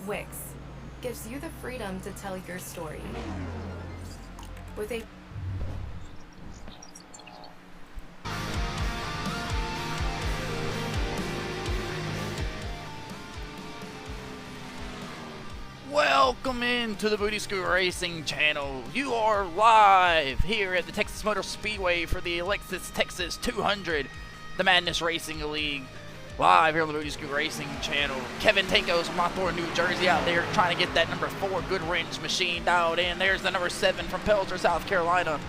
Wix gives you the freedom to tell your story. With a Welcome into the Booty School Racing channel. You are live here at the Texas Motor Speedway for the Alexis Texas 200, the Madness Racing League. Live here on the Booty School Racing channel. Kevin Tankos from Hawthorne, New Jersey out there trying to get that number 4 Good Wrench machine dialed in. There's the number 7 from Pelzer, South Carolina,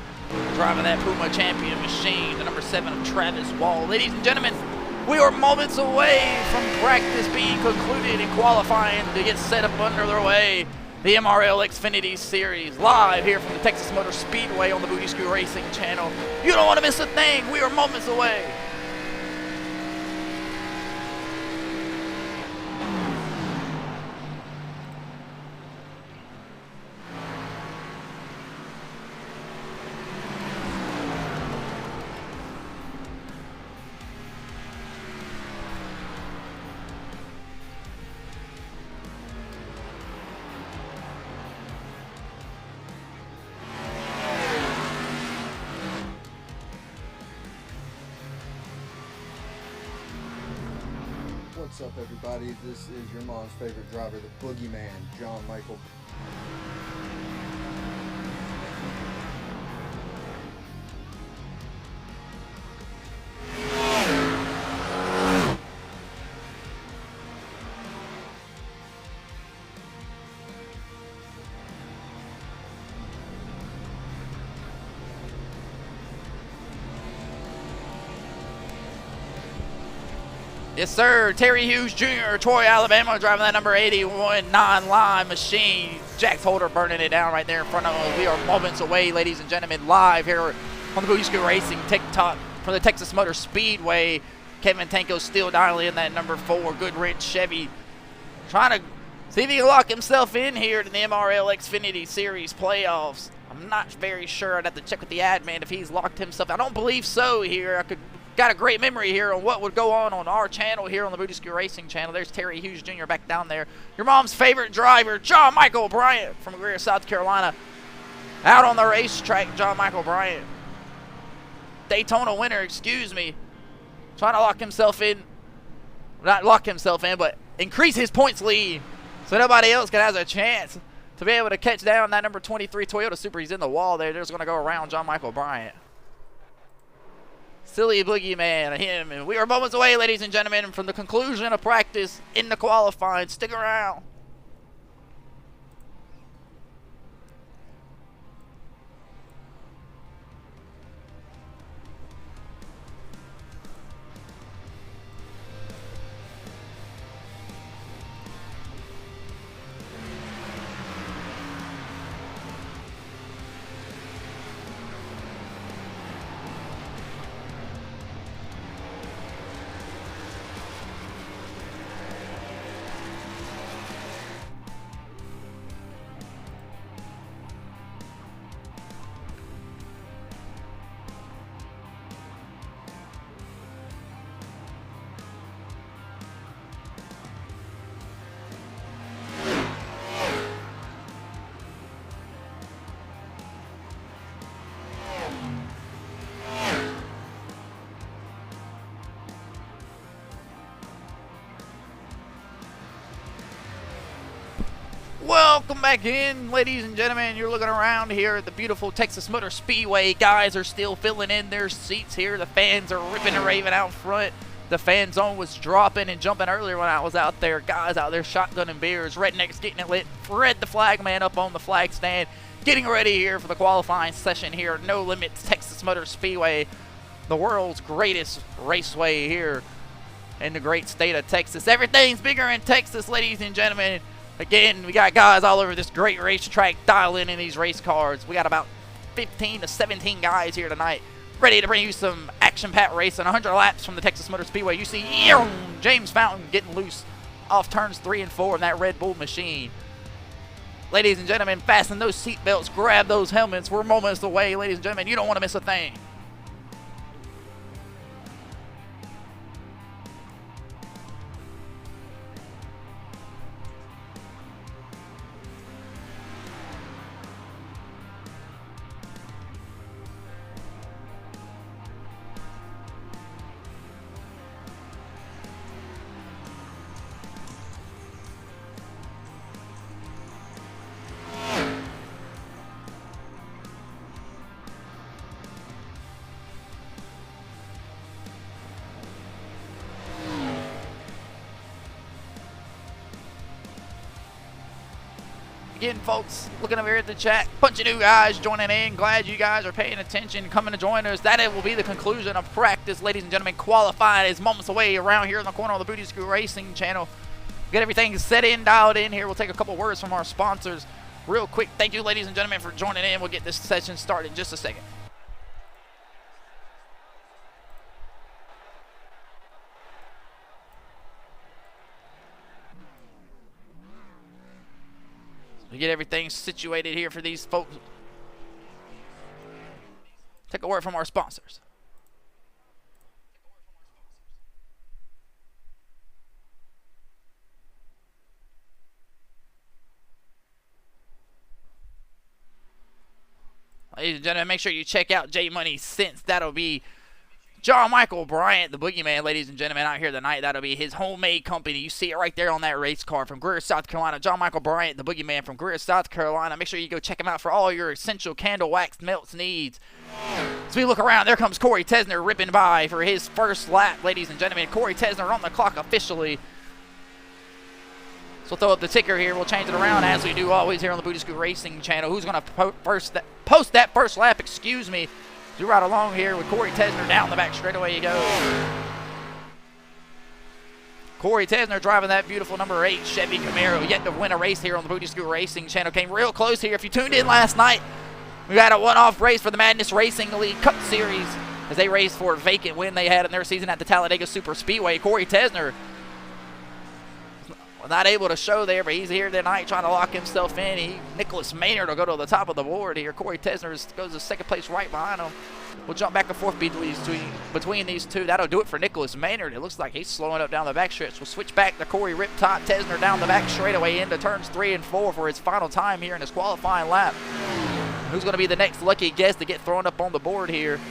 driving that Puma Champion machine. The number 7 of Travis Wall. Ladies and gentlemen, we are moments away from practice being concluded and qualifying to get set up under their way. The MRL Xfinity Series, live here from the Texas Motor Speedway on the Booty School Racing channel. You don't want to miss a thing. We are moments away. What's up, everybody? This is your mom's favorite driver, the Boogeyman, John Michael. Yes, sir. Terry Hughes Jr., Troy, Alabama, driving that number 81 non-line machine. Jack Holder burning it down right there in front of us. We are moments away, ladies and gentlemen, live here on the Booty School Racing TikTok from the Texas Motor Speedway. Kevin Tanko still dialing in that number 4 Good Wrench Chevy, trying to see if he can lock himself in here to the MRL Xfinity Series playoffs. I'm not very sure. I'd have to check with the admin if he's locked himself. I don't believe so here. Got a great memory here on what would go on our channel here on the Booty School Racing channel. There's Terry Hughes Jr. back down there. Your mom's favorite driver, John Michael Bryant from Greer, South Carolina. Out on the racetrack, John Michael Bryant. Daytona winner, excuse me. Trying to lock himself in. Not lock himself in, but increase his points lead so nobody else can have a chance to be able to catch down that number 23 Toyota Supra. He's in the wall there. They're just going to go around John Michael Bryant. Silly Boogeyman, him. And we are moments away, ladies and gentlemen, from the conclusion of practice in the qualifying. Stick around. Welcome back in, ladies and gentlemen. You're looking around here at the beautiful Texas Motor Speedway. Guys are still filling in their seats here. The fans are ripping and raving out front. The fan zone was dropping and jumping earlier when I was out there. Guys out there shotgunning beers. Rednecks getting it lit. Fred the flag man up on the flag stand. Getting ready here for the qualifying session here at No Limits Texas Motor Speedway, the world's greatest raceway here in the great state of Texas. Everything's bigger in Texas, ladies and gentlemen. Again, we got guys all over this great racetrack dialing in these race cars. We got about 15 to 17 guys here tonight ready to bring you some action-packed racing. 100 laps from the Texas Motor Speedway. You see James Fountain getting loose off turns 3 and 4 in that Red Bull machine. Ladies and gentlemen, fasten those seat belts, grab those helmets. We're moments away, ladies and gentlemen. You don't want to miss a thing. Again, folks, looking over here at the chat, bunch of new guys joining in. Glad you guys are paying attention, coming to join us. That it will be the conclusion of practice, ladies and gentlemen. Qualifying is moments away around here in the corner of the Booty Screw Racing channel. Get everything set in, dialed in here. We'll take a couple words from our sponsors real quick. Thank you, ladies and gentlemen, for joining in. We'll get this session started in just a second. We get everything situated here for these folks. Take a word from our sponsors. Ladies and gentlemen, make sure you check out J Money Sense. That'll be John Michael Bryant, the boogeyman, ladies and gentlemen, out here tonight. That'll be his homemade company. You see it right there on that race car from Greer, South Carolina. John Michael Bryant, the boogeyman from Greer, South Carolina. Make sure you go check him out for all your essential candle wax melts needs. As we look around, there comes Corey Tesner ripping by for his first lap, ladies and gentlemen. Corey Tesner on the clock officially. So we'll throw up the ticker here. We'll change it around as we do always here on the Booty Screw Racing channel. Who's going to post that first lap? Excuse me. You ride along here with Corey Tesner down the back straightaway you go. Corey Tesner driving that beautiful number 8 Chevy Camaro, yet to win a race here on the Booty Screw Racing channel. Came real close here. If you tuned in last night, we had a one-off race for the Madness Racing League Cup Series as they raced for a vacant win they had in their season at the Talladega Super Speedway. Corey Tesner was not able to show there, but he's here tonight trying to lock himself in. Nicholas Maynard will go to the top of the board here. Corey Tesner goes to second place right behind him. We'll jump back and forth between these two. That'll do it for Nicholas Maynard. It looks like he's slowing up down the backstretch. We'll switch back to Corey Riptop Tesner down the back straightaway into turns 3 and 4 for his final time here in his qualifying lap. Who's going to be the next lucky guest to get thrown up on the board here?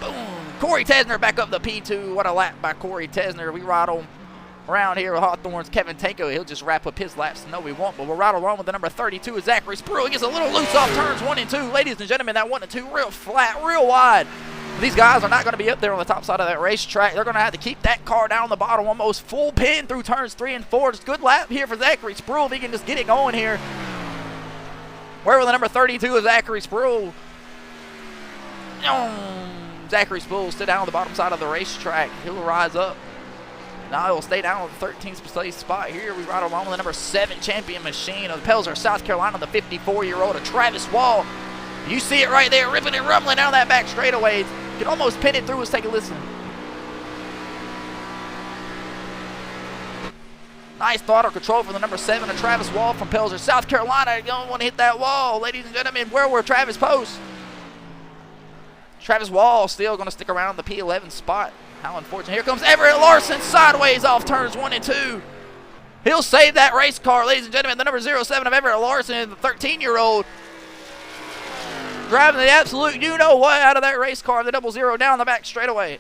Boom. Corey Tesner back up the P2. What a lap by Corey Tesner. We ride on around here with Hawthorne's Kevin Tanko. He'll just wrap up his laps. No, we won't, but we'll ride along with the number 32 is Zachary Spruill. He gets a little loose off turns 1 and 2. Ladies and gentlemen, that 1 and 2 real flat, real wide. These guys are not going to be up there on the top side of that racetrack. They're going to have to keep that car down the bottom, almost full pin through turns 3 and 4. Just good lap here for Zachary Spruill if he can just get it going here. Where will the number 32 is Zachary Spruill? Zachary Spruill will sit down on the bottom side of the racetrack. He'll rise up. Now he'll stay down on the 13th place spot here. We ride along with the number 7 champion machine of Pelzer, South Carolina, the 54-year-old of Travis Wall. You see it right there, ripping and rumbling down that back straightaway. You can almost pin it through. Let's take a listen. Nice throttle control for the number 7 of Travis Wall from Pelzer, South Carolina. You don't want to hit that wall, ladies and gentlemen. Where will Travis post? Travis Wall still going to stick around the P11 spot. How unfortunate. Here comes Everett Larson sideways off turns 1 and 2. He'll save that race car, ladies and gentlemen. The number 07 of Everett Larson, the 13-year-old, driving the absolute you-know-what out of that race car, the 00 down the back straightaway.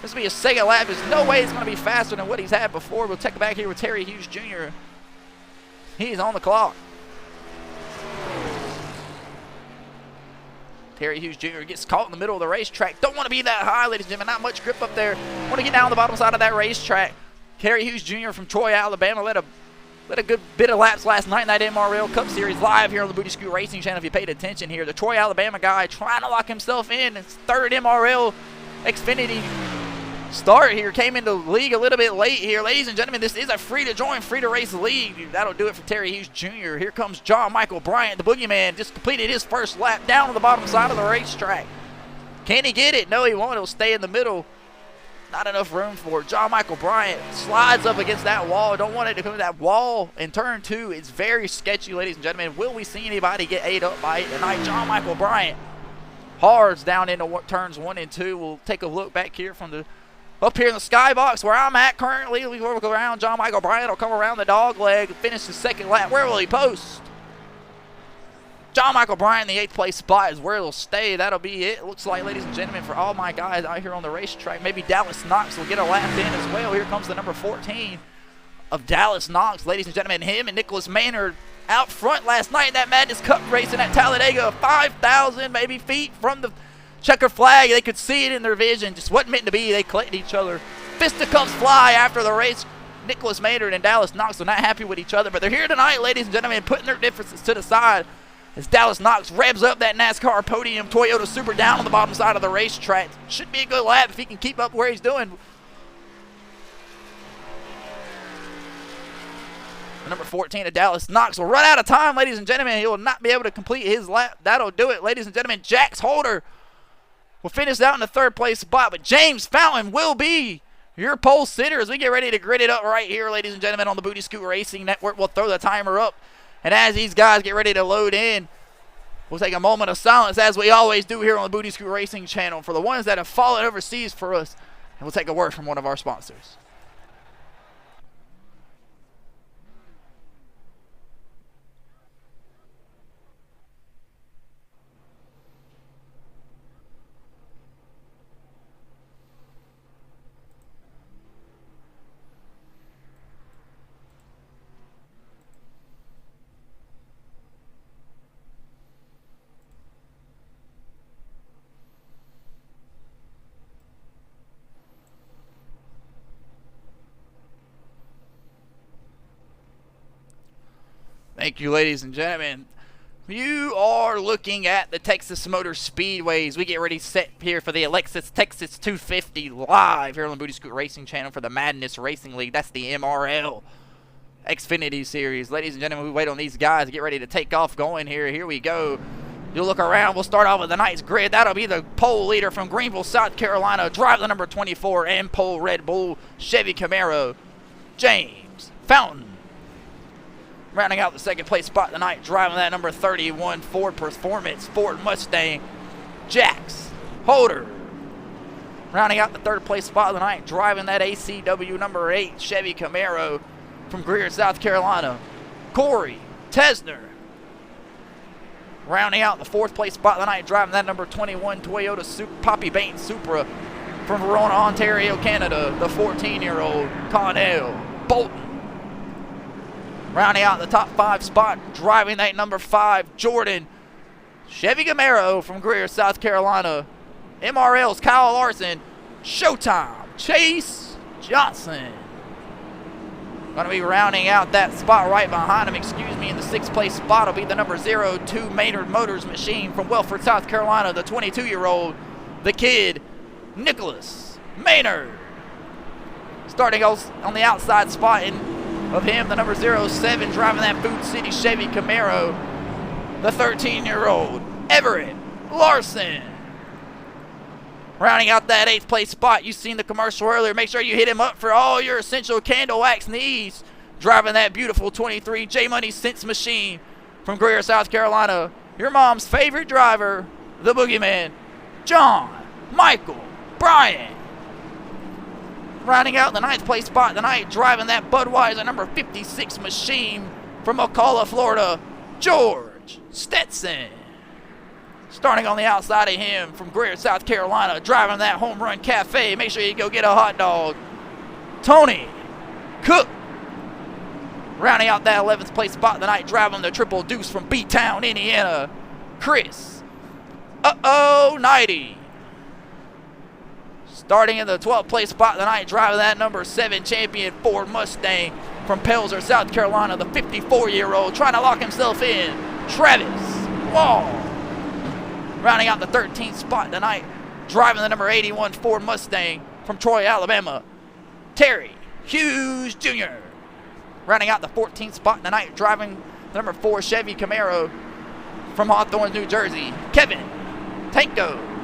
This will be a second lap. There's no way it's going to be faster than what he's had before. We'll take it back here with Terry Hughes Jr. He's on the clock. Terry Hughes Jr. gets caught in the middle of the racetrack. Don't want to be that high, ladies and gentlemen. Not much grip up there. Want to get down on the bottom side of that racetrack. Terry Hughes Jr. from Troy, Alabama led a good bit of laps last night in that MRL Cup Series live here on the Booty Screw Racing channel if you paid attention here. The Troy, Alabama guy trying to lock himself in. His third MRL Xfinity start here. Came into the league a little bit late here. Ladies and gentlemen, this is a free-to-join, free-to-race league. That'll do it for Terry Hughes Jr. Here comes John Michael Bryant, the boogeyman. Just completed his first lap down on the bottom side of the racetrack. Can he get it? No, he won't. He'll stay in the middle. Not enough room for it. John Michael Bryant slides up against that wall. Don't want it to come to that wall in turn 2. It's very sketchy, ladies and gentlemen. Will we see anybody get ate up by it tonight? John Michael Bryant hards down into turns 1 and 2. We'll take a look back here from the up here in the skybox where I'm at currently. We will go around. John Michael Bryant will come around the dog leg and finish his second lap. Where will he post? John Michael Bryant in the 8th place spot is where he'll stay. That'll be it. Looks like, ladies and gentlemen, for all my guys out here on the racetrack, maybe Dallas Knox will get a lap in as well. Here comes the number 14 of Dallas Knox, ladies and gentlemen. Him and Nicholas Maynard out front last night in that Madness Cup racing at Talladega, 5,000 maybe feet from the checker flag. They could see it in their vision. Just wasn't meant to be. They collected each other Fisticuffs fly after the race. Nicholas Maynard and Dallas Knox are not happy with each other, but they're here tonight, ladies and gentlemen, putting their differences to the side as Dallas Knox revs up that NASCAR podium Toyota Supra down on the bottom side of the racetrack. Should be a good lap if he can keep up where he's doing. Number 14 of Dallas Knox will run out of time, ladies and gentlemen. He will not be able to complete his lap. That'll do it, ladies and gentlemen. Jax Holder will finish out in the third place spot, but James Fountain will be your pole sitter as we get ready to grid it up right here, ladies and gentlemen, on the Booty Scoot Racing Network. We'll throw the timer up, and as these guys get ready to load in, we'll take a moment of silence, as we always do here on the Booty Scoot Racing channel, for the ones that have followed overseas for us, and we'll take a word from one of our sponsors. Thank you, ladies and gentlemen. You are looking at the Texas Motor Speedways. We get ready set here for the Alexis Texas 250 live here on the Booty Scoot Racing channel for the Madness Racing League. That's the MRL Xfinity Series. Ladies and gentlemen, we wait on these guys to get ready to take off going here. Here we go. You'll look around. We'll start off with the night's grid. That'll be the pole leader from Greenville, South Carolina. Drive the number 24 and pole Red Bull Chevy Camaro, James Fountain. Rounding out the second place spot tonight, driving that number 31 Ford Performance Ford Mustang, Jax Holder. Rounding out the third place spot tonight, driving that ACW number 8 Chevy Camaro from Greer, South Carolina, Corey Tesner. Rounding out the fourth place spot tonight, driving that number 21 Toyota Poppy Bain Supra from Verona, Ontario, Canada, the 14-year-old Connell Bolton. Rounding out the top 5 spot, driving that number 5 Jordan Chevy Camaro from Greer, South Carolina, MRL's Kyle Larson, Showtime Chase Johnson. Going to be rounding out that spot right behind him, in the 6th place spot will be the number 02 Maynard Motors Machine from Welford, South Carolina, the 22-year-old, the kid, Nicholas Maynard. Starting on the outside spot of him, the number 07, driving that Food City Chevy Camaro, the 13-year-old Everett Larson. Rounding out that 8th place spot, you've seen the commercial earlier. Make sure you hit him up for all your essential candle wax needs. Driving that beautiful 23 J Money Sense Machine from Greer, South Carolina, your mom's favorite driver, the Boogeyman, John Michael Bryant. Rounding out the 9th place spot tonight, driving that Budweiser number 56 machine from Ocala, Florida, George Stetson. Starting on the outside of him from Greer, South Carolina, driving that Home Run Cafe. Make sure you go get a hot dog, Tony Cook. Rounding out that 11th place spot tonight, driving the Triple Deuce from B-Town, Indiana, Chris 90. Starting in the 12th place spot tonight, driving that number 7 champion Ford Mustang from Pelzer, South Carolina, the 54-year-old trying to lock himself in, Travis Wall. Rounding out the 13th spot tonight, driving the number 81 Ford Mustang from Troy, Alabama, Terry Hughes Jr. Rounding out the 14th spot tonight, driving the number 4 Chevy Camaro from Hawthorne, New Jersey, Kevin Tankos.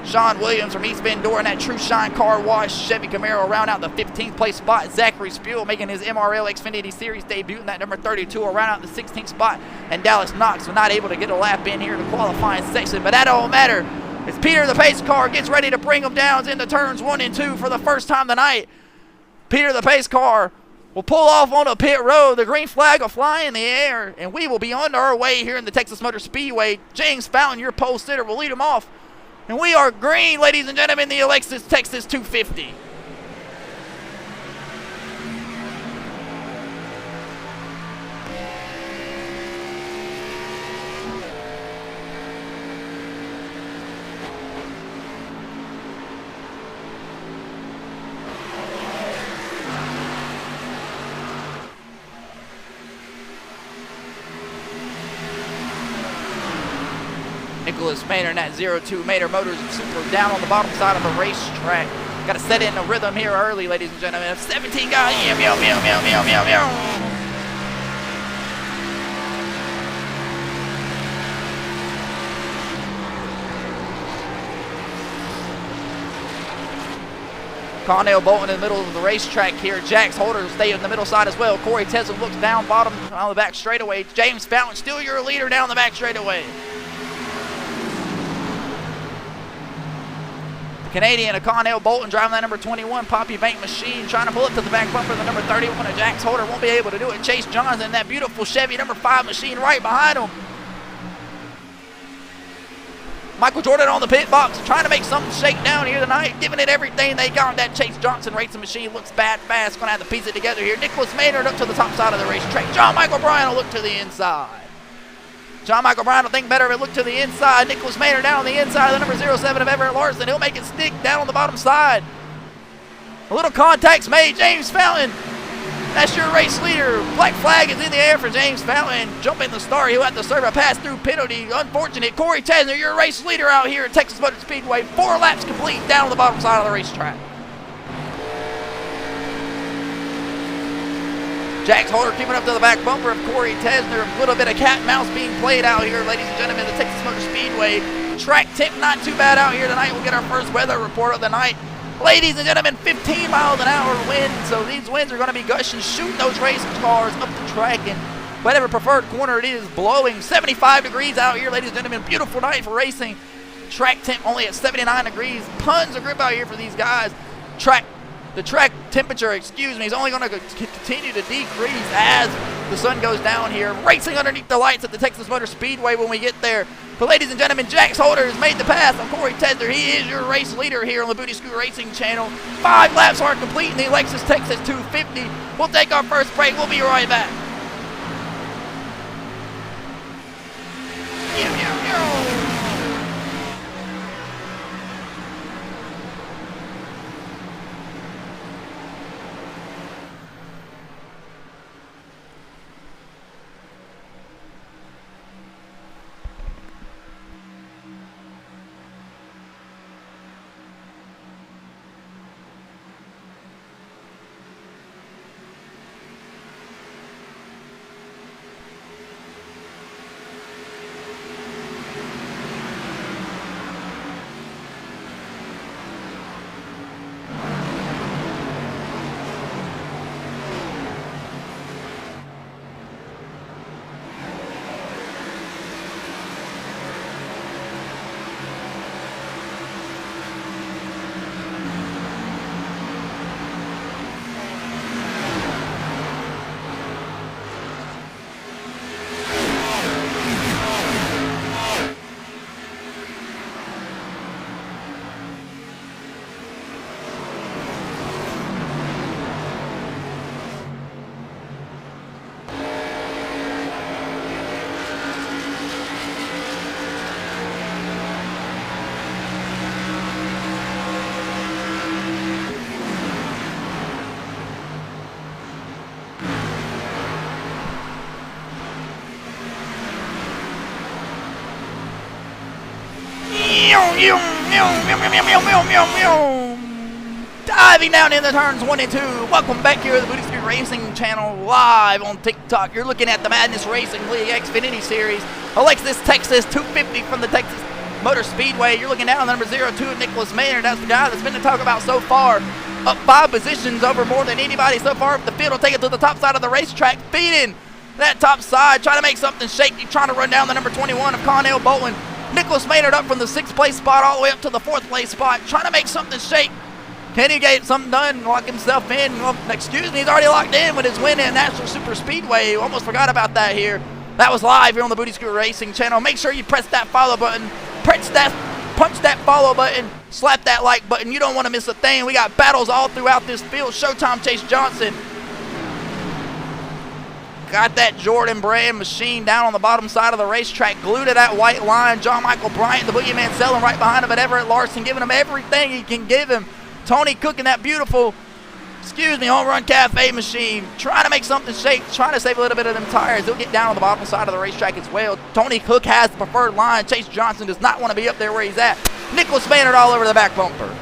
Sean Williams from East Bend Door in that True Shine Car Wash Chevy Camaro. Round out the 15th place spot, Zachary Spiel making his MRL Xfinity Series debut in that number 32 will round out the 16th spot. And Dallas Knox was not able to get a lap in here in the qualifying section, but that don't matter. As Peter the Pace Car gets ready to bring them down into turns 1 and 2 for the first time tonight. Peter the Pace Car will pull off on a pit road. The green flag will fly in the air, and we will be on our way here in the Texas Motor Speedway. James Fountain, your pole sitter, will lead them off. And we are green, ladies and gentlemen, the Alexis Texas 250. Nicholas Maynard and that 02 Maynard Motors Super down on the bottom side of the racetrack. Got to set in a rhythm here early, ladies and gentlemen. 17 guys. Meow, meow, meow, meow, meow, meow. Connell Bolton in the middle of the racetrack here. Jax Holder will stay in the middle side as well. Corey Tesla looks down bottom on the back straightaway. James Fountain still your leader down the back straightaway. The Canadian of Connell Bolton driving that number 21 Poppy Bank Machine, trying to pull up to the back bumper. The number 31 of Jax Holder won't be able to do it. Chase Johnson, that beautiful Chevy number 5 Machine right behind him. Michael Jordan on the pit box, trying to make something shake down here tonight, giving it everything they got. That Chase Johnson racing machine looks bad fast, going to have to piece it together here. Nicholas Maynard up to the top side of the racetrack. John Michael Bryan will look to the inside. John Michael Bryan will think better of it, look to the inside. Nicholas Maynard down on the inside of the number 07 of Everett Larson. He'll make it stick down on the bottom side. A little contact's made. James Fountain, that's your race leader. Black flag is in the air for James Fountain. Jumping the start, he'll have to serve a pass-through penalty. Unfortunate. Corey Tesner, your race leader out here at Texas Motor Speedway. 4 laps complete down on the bottom side of the racetrack. Jax Holder keeping up to the back bumper of Corey Tesner. A little bit of cat and mouse being played out here, ladies and gentlemen, the Texas Motor Speedway. Track temp not too bad out here tonight. We'll get our first weather report of the night. Ladies and gentlemen, 15 miles an hour wind, so these winds are going to be gushing, shooting those race cars up the track, and whatever preferred corner it is, blowing. 75 degrees out here, ladies and gentlemen. Beautiful night for racing. Track temp only at 79 degrees. Tons of grip out here for these guys. The track temperature, is only going to continue to decrease as the sun goes down here. Racing underneath the lights at the Texas Motor Speedway when we get there. But ladies and gentlemen, Jax Holder has made the pass on Corey Tesner. He is your race leader here on the Booty Scoot Racing channel. 5 laps are complete in the Lexus Texas 250. We'll take our first break. We'll be right back. Diving down in the turns 1 and 2. Welcome back here to the Booty Scoot Racing channel live on TikTok. You're looking at the Madness Racing League Xfinity Series. Lexus Texas 250 from the Texas Motor Speedway. You're looking down on number 02 of Nicholas Maynard. That's the guy that's been to talk about so far. Up 5 positions over more than anybody so far up the field. Will take it to the top side of the racetrack. Feeding that top side. Trying to make something shaky. Trying to run down the number 21 of Connell Bolton. Nicholas Maynard up from the 6th place spot all the way up to the 4th place spot. Trying to make something shake. Can he get something done, lock himself in? Well, excuse me, he's already locked in with his win at National Super Speedway. Almost forgot about that here. That was live here on the Booty Scoot Racing channel. Make sure you press that follow button. Punch that follow button. Slap that like button. You don't want to miss a thing. We got battles all throughout this field. Showtime Chase Johnson. Got that Jordan brand machine down on the bottom side of the racetrack, glued to that white line. John Michael Bryant, the boogeyman, selling right behind him at Everett Larson, giving him everything he can give him. Tony Cook in that beautiful Home Run Cafe machine, trying to make something shake, trying to save a little bit of them tires. They'll get down on the bottom side of the racetrack as well. Tony Cook has the preferred line. Chase Johnson does not want to be up there where he's at. Nicholas Maynard all over the back bumper.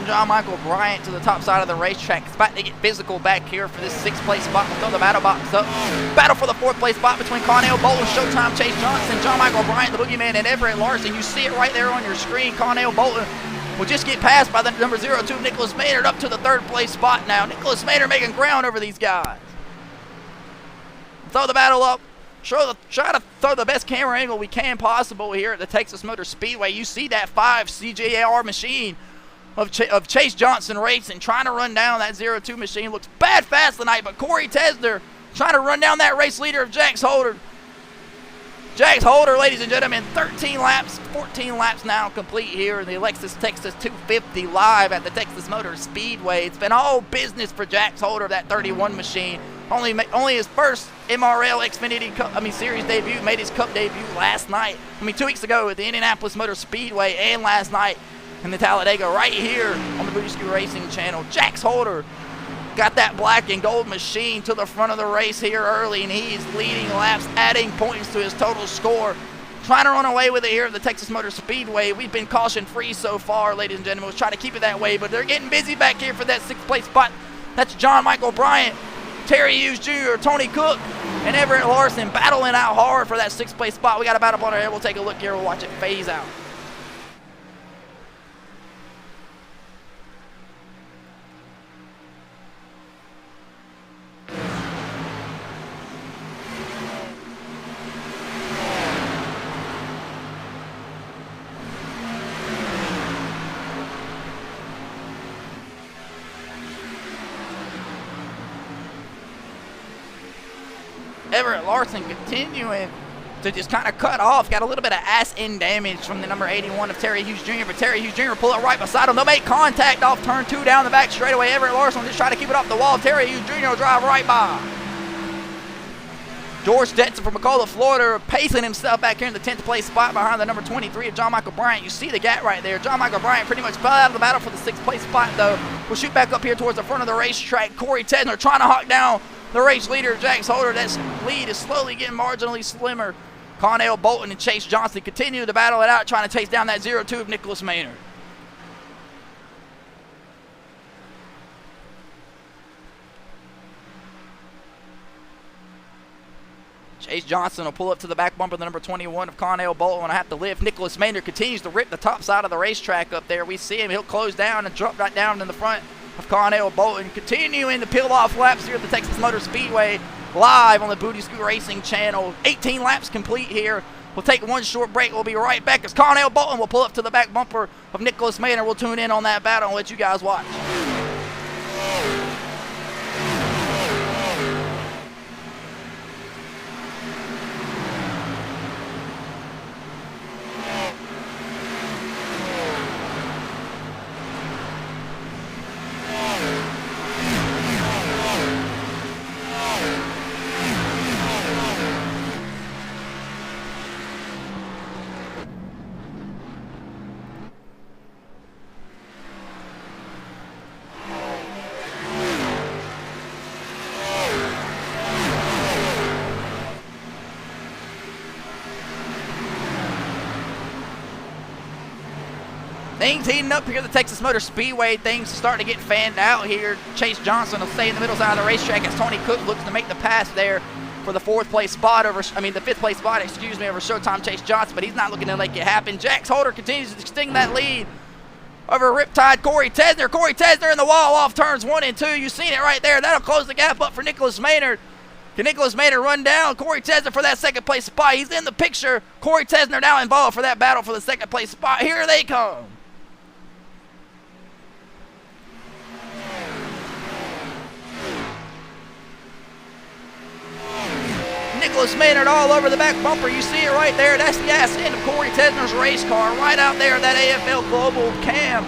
John Michael Bryant to the top side of the racetrack. It's about to get physical back here for this 6th place spot. We'll throw the battle box up. Battle for the 4th place spot between Connell Bolton, Showtime Chase Johnson, John Michael Bryant, the Boogeyman, and Everett Larson. You see it right there on your screen. Connell Bolton will just get passed by the number 02, Nicholas Maynard, up to the 3rd place spot now. Nicholas Maynard making ground over these guys. Throw the battle up. Try to throw the best camera angle we can possible here at the Texas Motor Speedway. You see that 5 CJR machine of Chase Johnson Racing trying to run down that 02 machine. Looks bad fast tonight, but Corey Tesner trying to run down that race leader of Jax Holder. Jax Holder, ladies and gentlemen, 13 laps, 14 laps now complete here in the Lexus Texas 250 live at the Texas Motor Speedway. It's been all business for Jax Holder, that 31 machine. Only his first MRL Xfinity Series debut, made his Cup debut last night. 2 weeks ago at the Indianapolis Motor Speedway, and last night in the Talladega right here on the Booty Scoot Racing channel. Jax Holder got that black and gold machine to the front of the race here early, and he is leading laps, adding points to his total score. Trying to run away with it here at the Texas Motor Speedway. We've been caution-free so far, ladies and gentlemen. We'll try to keep it that way, but they're getting busy back here for that 6th place spot. That's John Michael Bryant, Terry Hughes Jr., Tony Cook, and Everett Larson battling out hard for that 6th place spot. We got a battle on our head. We'll take a look here. We'll watch it phase out. Everett Larson continuing to just kind of cut off. Got a little bit of ass end damage from the number 81 of Terry Hughes Jr., but Terry Hughes Jr. pull up right beside him. They'll make contact off turn 2 down the back straightaway. Everett Larson just trying to keep it off the wall. Terry Hughes Jr. will drive right by. George Stetson from McCullough, Florida, pacing himself back here in the 10th place spot behind the number 23 of John Michael Bryant. You see the gap right there. John Michael Bryant pretty much fell out of the battle for the 6th place spot, though. We'll shoot back up here towards the front of the racetrack. Corey Tesner trying to hawk down the race leader, Jax Holder. That lead is slowly getting marginally slimmer. Connell Bolton and Chase Johnson continue to battle it out, trying to chase down that 02 of Nicholas Maynard. Chase Johnson will pull up to the back bumper, the number 21 of Connell Bolton will have to lift. Nicholas Maynard continues to rip the top side of the racetrack up there. We see him. He'll close down and drop right down in the front of Connell Bolton, continuing to peel off laps here at the Texas Motor Speedway, live on the Booty Scoot Racing channel. 18 laps complete here. We'll take one short break. We'll be right back as Connell Bolton will pull up to the back bumper of Nicholas Maynard. We'll tune in on that battle and let you guys watch. Things heating up here at the Texas Motor Speedway. Things starting to get fanned out here. Chase Johnson will stay in the middle side of the racetrack as Tony Cook looks to make the pass there for the the 5th place spot over Showtime Chase Johnson, but he's not looking to make it happen. Jax Holder continues to extend that lead over Riptide Corey Tesner. Corey Tesner in the wall off turns 1 and 2. You've seen it right there. That'll close the gap up for Nicholas Maynard. Can Nicholas Maynard run down Corey Tesner for that second place spot? He's in the picture. Corey Tesner now involved for that battle for the second place spot. Here they come. Nicholas Maynard all over the back bumper. You see it right there. That's the ass end of Corey Tesner's race car right out there. That AFL Global cam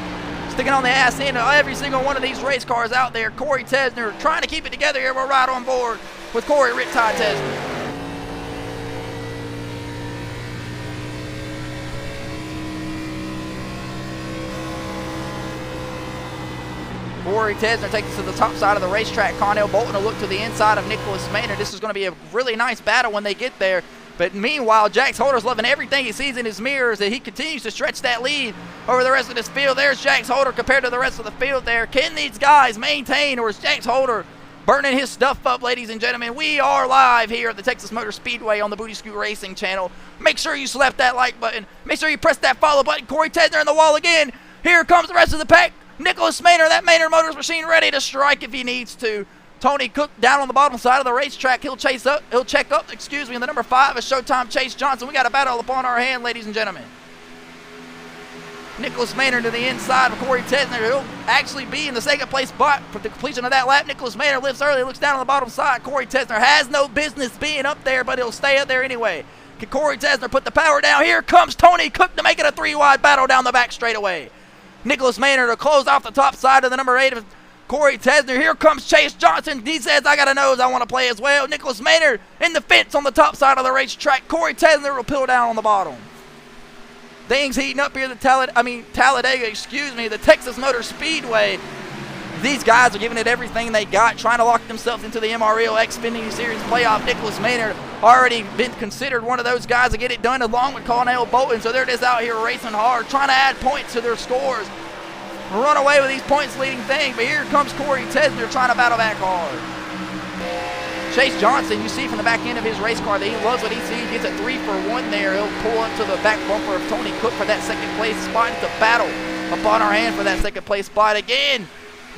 sticking on the ass end of every single one of these race cars out there. Corey Tesner trying to keep it together here. We're right on board with Corey Riptide Tesner. Corey Tesner takes us to the top side of the racetrack. Connell Bolton will look to the inside of Nicholas Maynard. This is going to be a really nice battle when they get there. But meanwhile, Jax Holder's loving everything he sees in his mirrors, that he continues to stretch that lead over the rest of this field. There's Jax Holder compared to the rest of the field there. Can these guys maintain, or is Jax Holder burning his stuff up, ladies and gentlemen? We are live here at the Texas Motor Speedway on the Booty Scoot Racing channel. Make sure you slap that like button. Make sure you press that follow button. Corey Tesner in the wall again. Here comes the rest of the pack. Nicholas Maynard, that Maynard Motors machine ready to strike if he needs to. Tony Cook down on the bottom side of the racetrack. He'll check up, in the number 5 is Showtime Chase Johnson. We got a battle upon our hand, ladies and gentlemen. Nicholas Maynard to the inside of Corey Tesner. He'll actually be in the second place spot for the completion of that lap. Nicholas Maynard lifts early, looks down on the bottom side. Corey Tesner has no business being up there, but he'll stay up there anyway. Can Corey Tesner put the power down? Here comes Tony Cook to make it a 3-wide battle down the back straightaway. Nicholas Maynard to close off the top side of the number 8 of Corey Tesner. Here comes Chase Johnson. He says, I got a nose I want to play as well. Nicholas Maynard in the fence on the top side of the racetrack. Corey Tesner will peel down on the bottom. Things heating up here at Talladega, the Texas Motor Speedway. These guys are giving it everything they got, trying to lock themselves into the MRL Xfinity Series playoff. Nicholas Maynard already been considered one of those guys to get it done along with Connell Bolton, so they're just out here racing hard, trying to add points to their scores. Run away with these points leading thing, but here comes Corey Tesner trying to battle back hard. Chase Johnson, you see from the back end of his race car that he loves what he sees. He gets a 3-for-1 there. He'll pull up to the back bumper of Tony Cook for that second place spot. It's a battle upon our hand for that second place spot again.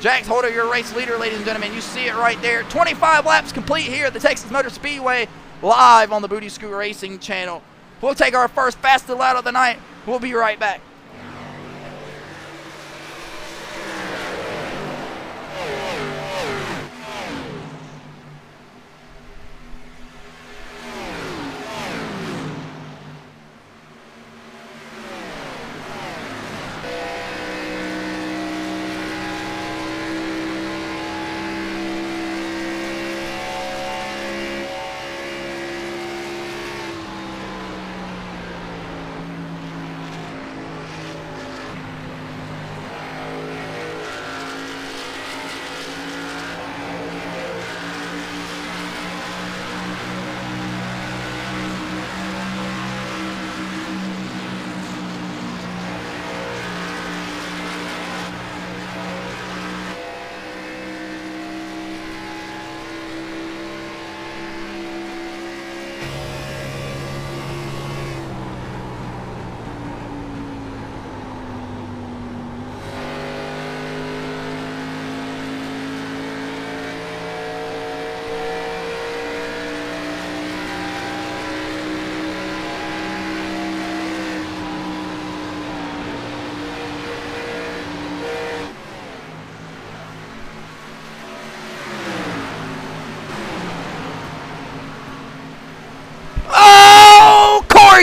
Jax Holder, your race leader, ladies and gentlemen. You see it right there. 25 laps complete here at the Texas Motor Speedway, live on the Booty Scoot Racing channel. We'll take our first fastest lap of the night. We'll be right back.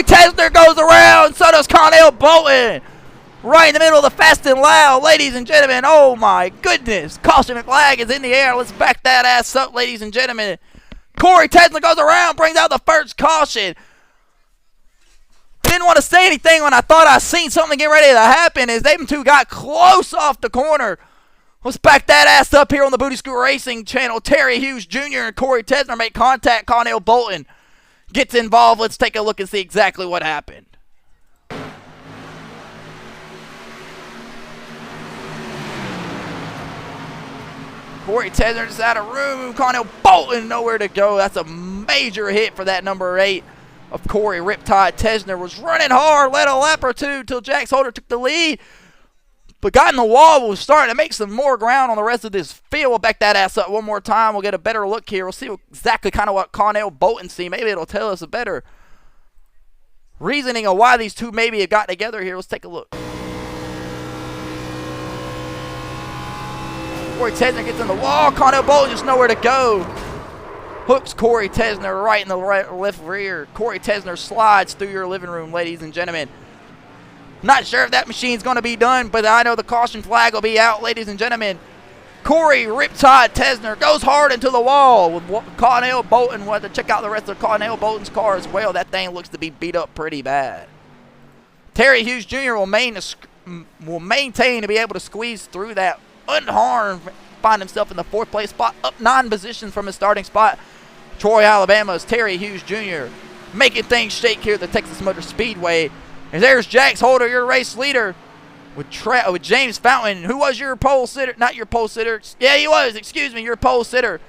Tesner goes around, so does Connell Bolton. Right in the middle of the fast and loud, ladies and gentlemen. Oh my goodness. Caution flag is in the air. Let's back that ass up, ladies and gentlemen. Corey Tesner goes around, brings out the first caution. Didn't want to say anything when I thought I seen something get ready to happen as them two got close off the corner. Let's back that ass up here on the Booty Scoot Racing channel. Terry Hughes Jr. and Corey Tesner make contact. Connell Bolton gets involved. Let's take a look and see exactly what happened. Corey Tesner just out of room. Connell Bolton nowhere to go. That's a major hit for that number 8 of Corey Riptide Tesner. Was running hard, led a lap or two till Jax Holder took the lead. but got in the wall. We're starting to make some more ground on the rest of this field. We'll back that ass up one more time. We'll get a better look here. We'll see exactly kind of what Connell Bolton see. Maybe it'll tell us a better reasoning of why these two maybe have got together here. Let's take a look. Corey Tesner gets in the wall. Connell Bolton just nowhere to go. Hooks Corey Tesner right in the left rear. Corey Tesner slides through your living room, ladies and gentlemen. Not sure if that machine's going to be done, but I know the caution flag will be out, ladies and gentlemen. Corey Riptide Tesner goes hard into the wall with Connell Bolton. We'll have to check out the rest of Connell Bolton's car as well. That thing looks to be beat up pretty bad. Terry Hughes Jr. will maintain to be able to squeeze through that unharmed, find himself in the 4th place spot, up 9 positions from his starting spot. Troy, Alabama's Terry Hughes Jr. making things shake here at the Texas Motor Speedway. And there's Jax Holder, your race leader, with James Fountain, who was your pole sitter. Not your pole sitter. Yeah, he was. Excuse me, your pole sitter.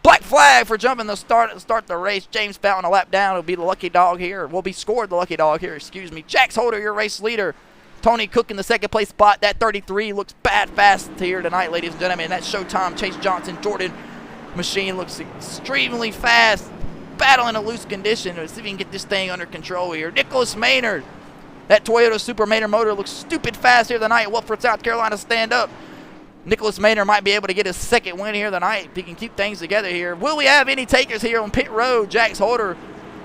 Black flag for jumping the start the race. James Fountain a lap down will be the lucky dog here. Will be scored the lucky dog here. Excuse me. Jax Holder, your race leader. Tony Cook in the 2nd place spot. That 33 looks bad fast here tonight, ladies and gentlemen. That Showtime Chase Johnson Jordan machine looks extremely fast. Battling a loose condition. Let's see if we can get this thing under control here. Nicholas Maynard. That Toyota Super Maynard motor looks stupid fast here tonight. Wilford, South Carolina, stand up. Nicholas Maynard might be able to get his 2nd win here tonight if he can keep things together here. Will we have any takers here on pit road? Jax Holder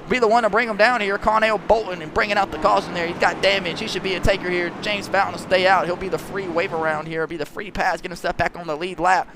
be the one to bring him down here. Connell Bolton and bringing out the caution there. He's got damage. He should be a taker here. James Fountain will stay out. He'll be the free wave around here. Be the free pass. Get himself back on the lead lap.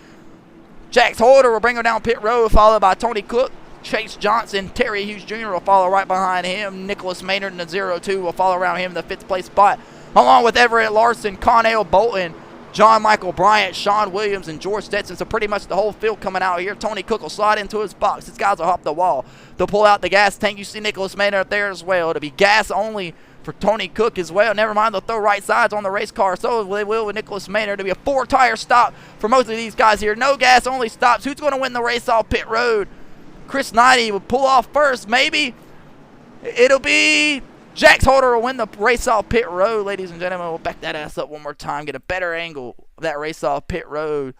Jax Holder will bring him down pit road, followed by Tony Cook. Chase Johnson, Terry Hughes Jr. will follow right behind him. Nicholas Maynard in the 0-2 will follow around him in the 5th place spot, along with Everett Larson, Connell Bolton, John Michael Bryant, Sean Williams, and George Stetson. So pretty much the whole field coming out here. Tony Cook will slide into his box. These guys will hop the wall. They'll pull out the gas tank. You see Nicholas Maynard up there as well. It'll be gas only for Tony Cook as well. Never mind, they'll throw right sides on the race car. So they will with Nicholas Maynard. It'll be a 4-tire stop for most of these guys here. No gas only stops. Who's going to win the race off pit road? Chris Knighty will pull off first, maybe. It'll be Jax Holder will win the race off pit road, ladies and gentlemen. We'll back that ass up one more time, get a better angle of that race off pit road.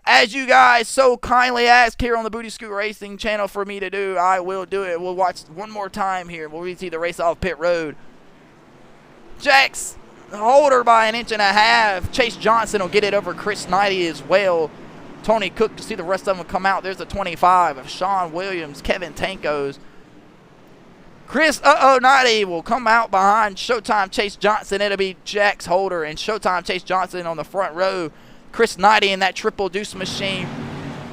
As you guys so kindly asked here on the Booty Scoot Racing channel for me to do, I will do it. We'll watch one more time here. We'll see the race off pit road. Jax Holder by 1.5 inches. Chase Johnson will get it over Chris Knighty as well. Tony Cook to see the rest of them come out. There's the 25 of Sean Williams, Kevin Tankos. Chris Knighty will come out behind Showtime Chase Johnson. It'll be Jax Holder and Showtime Chase Johnson on the front row. Chris Knighty in that triple deuce machine.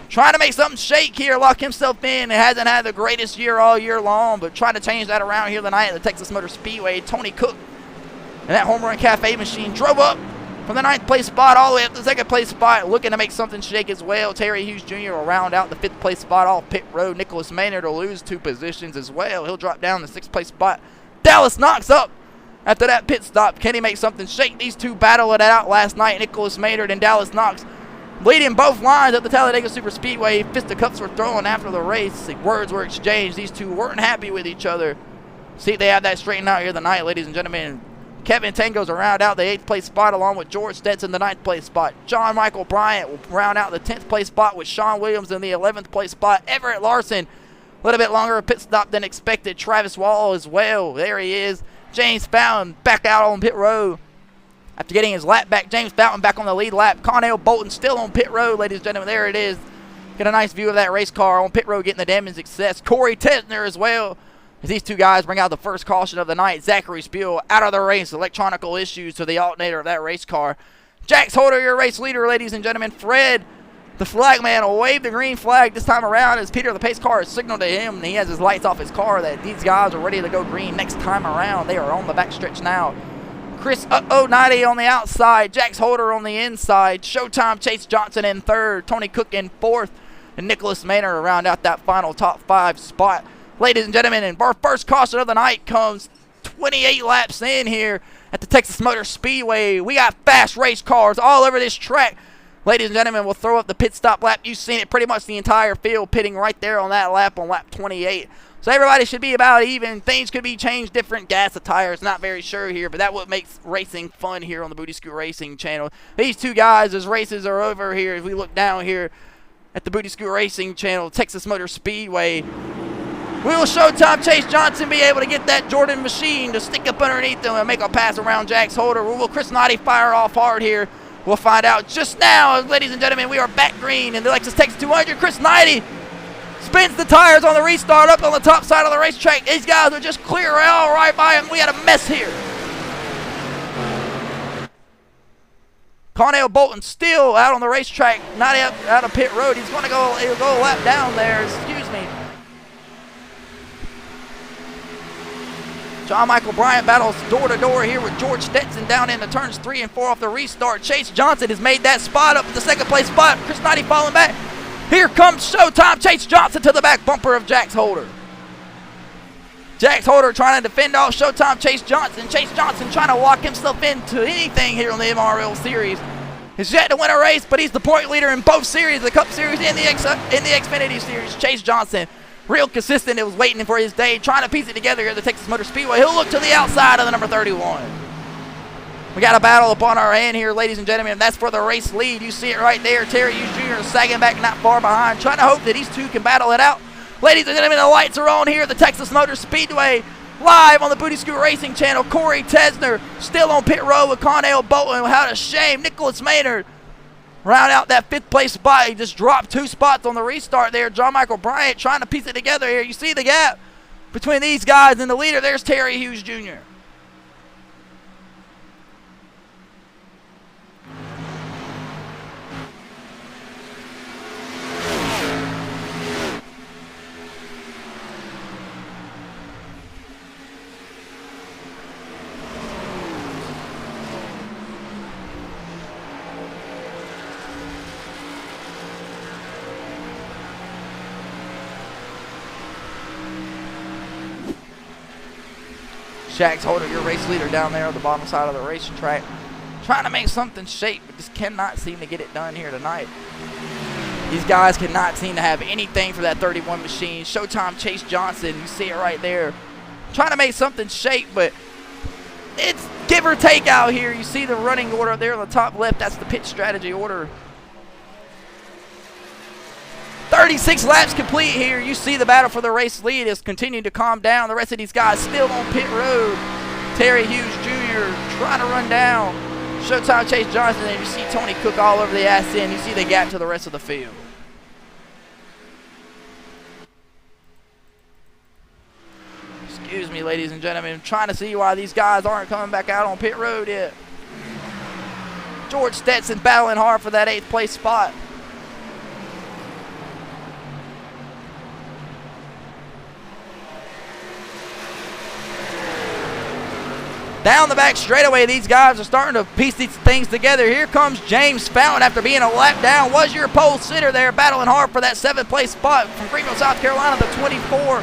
Trying to make something shake here, lock himself in. It hasn't had the greatest year all year long, but trying to change that around here tonight at the Texas Motor Speedway. Tony Cook and that Home Run Cafe machine drove up from the 9th place spot all the way up to the 2nd place spot, looking to make something shake as well. Terry Hughes Jr. will round out the 5th place spot off pit road. Nicholas Maynard will lose 2 positions as well. He'll drop down the 6th place spot. Dallas Knox up after that pit stop. Can he make something shake? These two battled it out last night. Nicholas Maynard and Dallas Knox leading both lines at the Talladega Super Speedway. Fisticuffs were thrown after the race. Words were exchanged. These two weren't happy with each other. See if they have that straightened out here tonight, ladies and gentlemen. Kevin Tangos will round out the 8th place spot along with George Stetson, the 9th place spot. John Michael Bryant will round out the 10th place spot with Sean Williams in the 11th place spot. Everett Larson, a little bit longer of a pit stop than expected. Travis Wall as well. There he is. James Fountain back out on pit road. After getting his lap back, James Fountain back on the lead lap. Connell Bolton still on pit road, ladies and gentlemen. There it is. Get a nice view of that race car on pit road getting the damage success. Corey Tesner as well. As these two guys bring out the first caution of the night. Zachary Spiel out of the race. Electronical issues to the alternator of that race car. Jax Holder, your race leader, ladies and gentlemen. Fred, the flag man, will wave the green flag this time around as Peter, the pace car, has signaled to him. And he has his lights off his car that these guys are ready to go green next time around. They are on the backstretch now. Chris Knighty on the outside. Jax Holder on the inside. Showtime Chase Johnson in 3rd. Tony Cook in 4th. And Nicholas Maynard will round out that final top 5 spot. Ladies and gentlemen, and our first caution of the night comes 28 laps in here at the Texas Motor Speedway. We got fast race cars all over this track. Ladies and gentlemen, we'll throw up the pit stop lap. You've seen it, pretty much the entire field pitting right there on that lap on lap 28. So everybody should be about even. Things could be changed, different gas of tires. Not very sure here, but that's what makes racing fun here on the Booty Scoot Racing channel. These two guys, as races are over here, as we look down here at the Booty Scoot Racing channel, Texas Motor Speedway, will Showtime Chase Johnson be able to get that Jordan machine to stick up underneath them and make a pass around Jax Holder? Or will Chris Noddy fire off hard here? We'll find out just now. Ladies and gentlemen, we are back green in the Lexus Texas 200. Chris Noddy spins the tires on the restart up on the top side of the racetrack. These guys are just clear all right by him. We had a mess here. Connell Bolton still out on the racetrack, not out of pit road. He'll go a lap down there. Excuse me. John Michael Bryant battles door-to-door here with George Stetson down in the turns 3 and 4 off the restart. Chase Johnson has made that spot up at the second place spot. Chris Noddy falling back. Here comes Showtime Chase Johnson to the back bumper of Jax Holder. Jax Holder trying to defend off Showtime Chase Johnson. Chase Johnson trying to walk himself into anything here on the MRL series. He's yet to win a race, but he's the point leader in both series, the Cup Series and the Xfinity Series. Chase Johnson, real consistent. It was waiting for his day, trying to piece it together here at the Texas Motor Speedway. He'll look to the outside of the number 31. We got a battle upon our hand here, ladies and gentlemen. That's for the race lead. You see it right there. Terry Hughes Jr. sagging back not far behind, trying to hope that these two can battle it out. Ladies and gentlemen, the lights are on here at the Texas Motor Speedway, live on the Booty Scoot Racing channel. Corey Tesner still on pit road with Connell Bolton. How a shame. Nicholas Maynard round out that 5th place spot. He just dropped 2 spots on the restart there. John Michael Bryant trying to piece it together here. You see the gap between these guys and the leader. There's Terry Hughes Jr. Jax Holder, your race leader down there on the bottom side of the racetrack, trying to make something shake, but just cannot seem to get it done here tonight. These guys cannot seem to have anything for that 31 machine. Showtime Chase Johnson, you see it right there, trying to make something shake, but it's give or take out here. You see the running order there on the top left. That's the pit strategy order. 36 laps complete here. You see the battle for the race lead is continuing to calm down. The rest of these guys still on pit road. Terry Hughes Jr. trying to run down Showtime Chase Johnson, and you see Tony Cook all over the ass end. You see the gap to the rest of the field. Excuse me, ladies and gentlemen. I'm trying to see why these guys aren't coming back out on pit road yet. George Stetson battling hard for that 8th place spot. Down the back straightaway, these guys are starting to piece these things together. Here comes James Fountain after being a lap down. Was your pole sitter there, battling hard for that 7th place spot from Greenville, South Carolina, the 24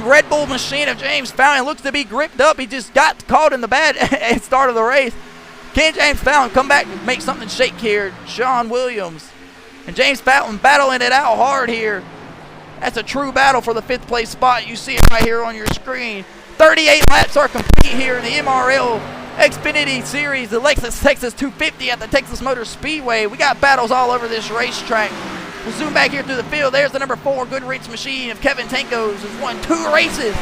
Red Bull machine of James Fountain. Looks to be gripped up. He just got caught in the bad start of the race. Can James Fountain come back and make something shake here? Sean Williams and James Fountain battling it out hard here. That's a true battle for the 5th place spot. You see it right here on your screen. 38 laps are complete here in the MRL Xfinity Series, the Lexus Texas 250 at the Texas Motor Speedway. We got battles all over this racetrack. We'll zoom back here through the field. There's the number 4 Goodrich machine of Kevin Tankos, who's won 2 races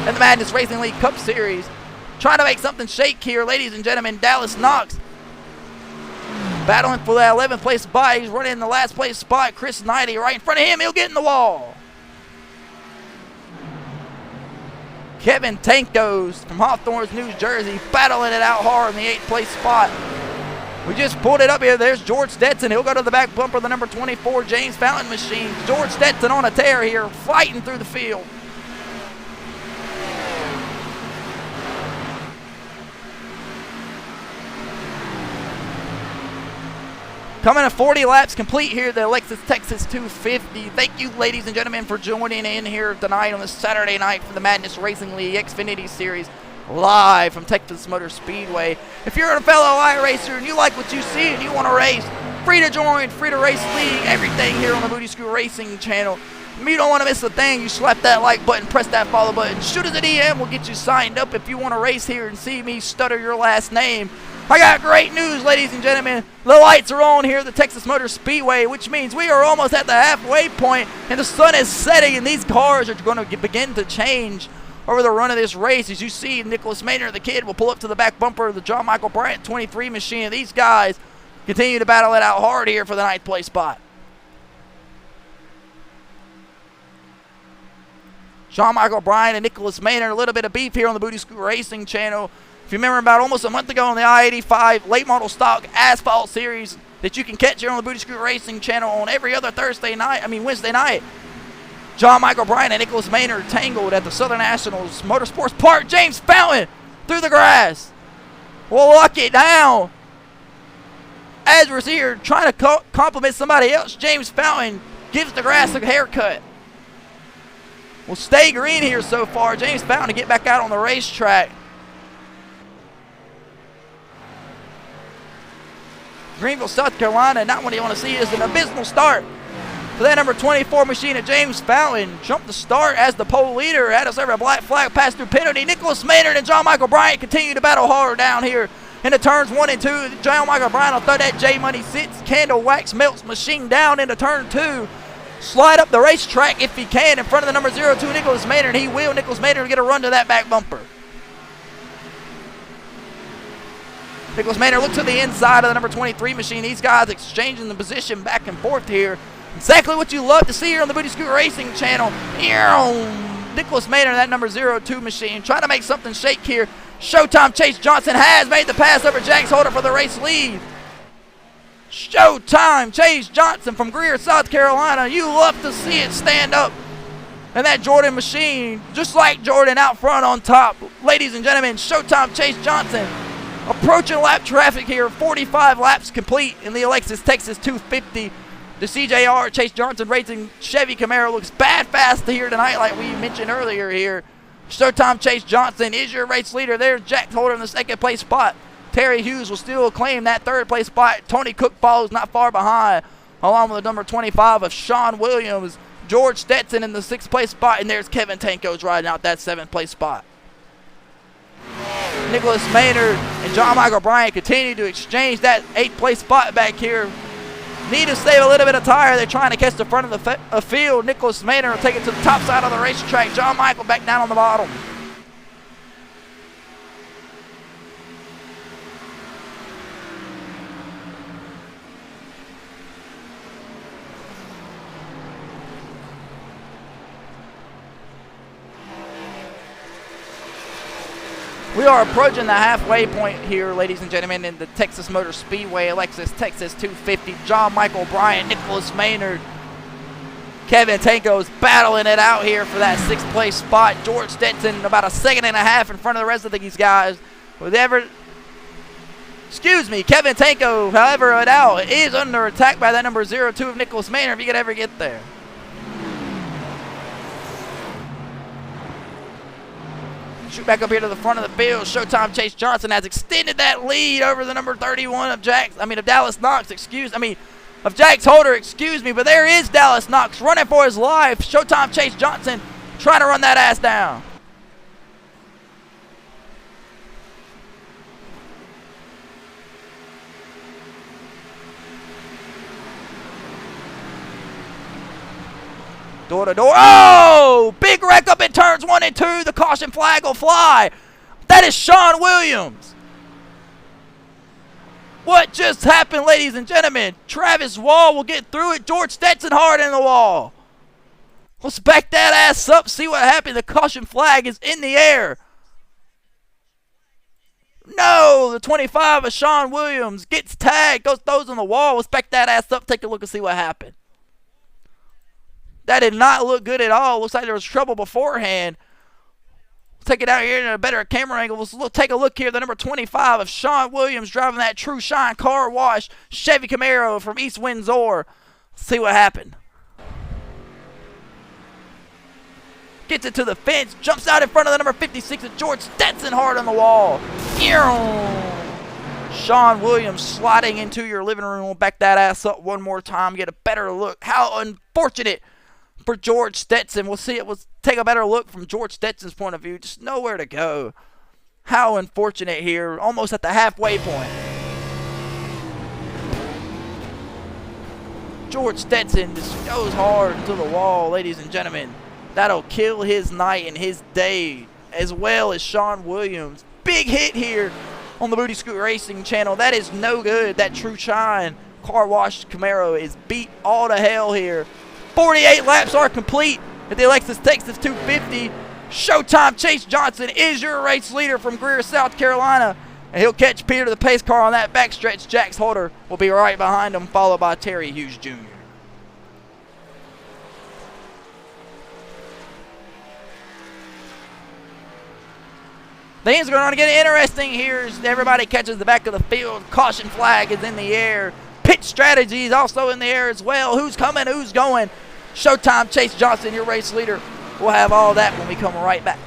in the Madness Racing League Cup Series. Trying to make something shake here, ladies and gentlemen. Dallas Knox battling for that 11th place spot. He's running in the last place spot. Chris Noddy right in front of him. He'll get in the wall. Kevin Tankos from Hawthorne, New Jersey, battling it out hard in the 8th place spot. We just pulled it up here. There's George Stetson. He'll go to the back bumper of the number 24 James Fountain machine. George Stetson on a tear here, fighting through the field. Coming to 40 laps complete here, the Lexus Texas 250. Thank you, ladies and gentlemen, for joining in here tonight on this Saturday night for the Madness Racing League Xfinity Series, live from Texas Motor Speedway. If you're a fellow iRacer and you like what you see and you want to race, Free to join, free to race league, everything here on the Booty Screw Racing channel. If you don't want to miss a thing, you slap that like button, press that follow button, shoot us a DM, we'll get you signed up if you want to race here and see me stutter your last name. I got great news, ladies and gentlemen. The lights are on here at the Texas Motor Speedway, which means we are almost at the halfway point, and the sun is setting, and these cars are going to begin to change over the run of this race. As you see, Nicholas Maynard, the kid, will pull up to the back bumper of the John Michael Bryant 23 machine. These guys continue to battle it out hard here for the 9th place spot. John Michael Bryant and Nicholas Maynard, a little bit of beef here on the Booty Screw Racing channel. If you remember, about almost a month ago on the I-85 late model stock asphalt series that you can catch here on the Booty Screw Racing channel on every other Wednesday night, John Michael Bryant and Nicholas Maynard tangled at the Southern Nationals Motorsports Park. James Fountain through the grass will lock it down. As we're here trying to compliment somebody else, James Fountain gives the grass a haircut. We'll stay green here so far. James Fountain to get back out on the racetrack. Greenville, South Carolina, not what you want to see is an abysmal start for that number 24 machine of James Fountain. Jumped the start as the pole leader. Had us over a black flag pass through penalty. Nicholas Maynard and John Michael Bryant continue to battle hard down here into turns 1 and 2. John Michael Bryant will throw that J Money Sits candle wax melts machine down into turn 2. Slide up the racetrack if he can in front of the number 02 Nicholas Maynard. He will. Nicholas Maynard will get a run to that back bumper. Nicholas Maynard looks to the inside of the number 23 machine. These guys exchanging the position back and forth here. Exactly what you love to see here on the Booty Screw Racing channel. Nicholas Maynard, that number 02 machine, trying to make something shake here. Showtime Chase Johnson has made the pass over Jax Holder for the race lead. Showtime Chase Johnson from Greer, South Carolina. You love to see it stand up. And that Jordan machine, just like Jordan out front on top. Ladies and gentlemen, Showtime Chase Johnson approaching lap traffic here. 45 laps complete in the Alexis Texas 250. The CJR Chase Johnson Racing Chevy Camaro looks bad fast here tonight, like we mentioned earlier here. Showtime Chase Johnson is your race leader. There's Jack Holder in the 2nd place spot. Terry Hughes will still claim that 3rd place spot. Tony Cook follows not far behind, along with the number 25 of Sean Williams. George Stetson in the 6th place spot, and there's Kevin Tanko's riding out that 7th place spot. Nicholas Maynard and John Michael Bryant continue to exchange that 8th place spot back here. Need to save a little bit of tire. They're trying to catch the front of the field. Nicholas Maynard will take it to the top side of the racetrack. John Michael back down on the bottom. We are approaching the halfway point here, ladies and gentlemen, in the Texas Motor Speedway, Alexis Texas 250. John Michael Bryant, Nicholas Maynard, Kevin Tanko's battling it out here for that 6th place spot. George Stetson about a 2.5 seconds in front of the rest of these guys. Kevin Tanko, however, is under attack by that number 02 of Nicholas Maynard if he could ever get there. Shoot back up here to the front of the field. Showtime Chase Johnson has extended that lead over the number 31 of Dallas Knox, of Jax Holder, but there is Dallas Knox running for his life. Showtime Chase Johnson trying to run that ass down. Door to door. Oh! Big wreck up in turns 1 and 2. The caution flag will fly. That is Sean Williams. What just happened, ladies and gentlemen? Travis Wall will get through it. George Stetson hard in the wall. Let's back that ass up, see what happened. The caution flag is in the air. No, the 25 of Sean Williams gets tagged, throws on the wall. Let's back that ass up, take a look and see what happened. That did not look good at all. Looks like there was trouble beforehand. Let's take it out here in a better camera angle. Let's take a look here. The number 25 of Sean Williams driving that True Shine Car Wash Chevy Camaro from East Windsor. Let's see what happened. Gets it to the fence. Jumps out in front of the number 56 of George Stetson hard on the wall. Sean Williams sliding into your living room. We'll back that ass up one more time, get a better look. How unfortunate for George Stetson. We'll see it. We'll take a better look from George Stetson's point of view. Just nowhere to go. How unfortunate here. Almost at the halfway point. George Stetson just goes hard into the wall, ladies and gentlemen. That'll kill his night and his day, as well as Sean Williams. Big hit here on the Booty Scoot Racing channel. That is no good. That True Shine car wash Camaro is beat all to hell here. 48 laps are complete at the Lexus Texas 250. Showtime Chase Johnson is your race leader from Greer, South Carolina. And he'll catch Peter the pace car on that backstretch. Jax Holder will be right behind him, followed by Terry Hughes Jr. Things are going to get interesting here as everybody catches the back of the field. Caution flag is in the air. Pit strategy is also in the air as well. Who's coming? Who's going? Showtime Chase Johnson, your race leader. We'll have all that when we come right back.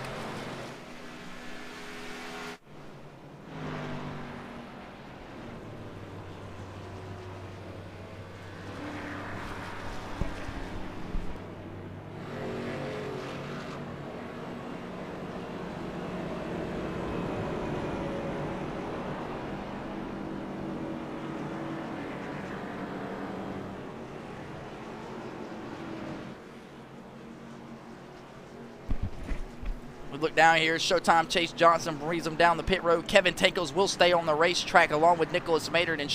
We look down here. Showtime Chase Johnson brings him down the pit road. Kevin Tankos will stay on the racetrack along with Nicholas Maynard and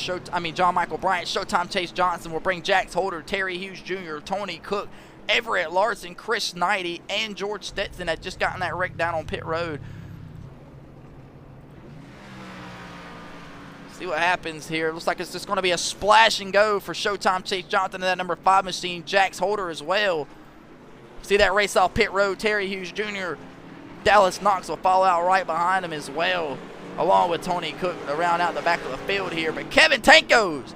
John Michael Bryant. Showtime Chase Johnson will bring Jax Holder, Terry Hughes Jr., Tony Cook, Everett Larson, Chris Knighty, and George Stetson had just gotten that wreck down on pit road. See what happens here. Looks like it's just going to be a splash and go for Showtime Chase Johnson and that number 5 machine, Jax Holder as well. See that race off pit road. Terry Hughes Jr., Dallas Knox will follow out right behind him as well, along with Tony Cook to round out the back of the field here. But Kevin Tankos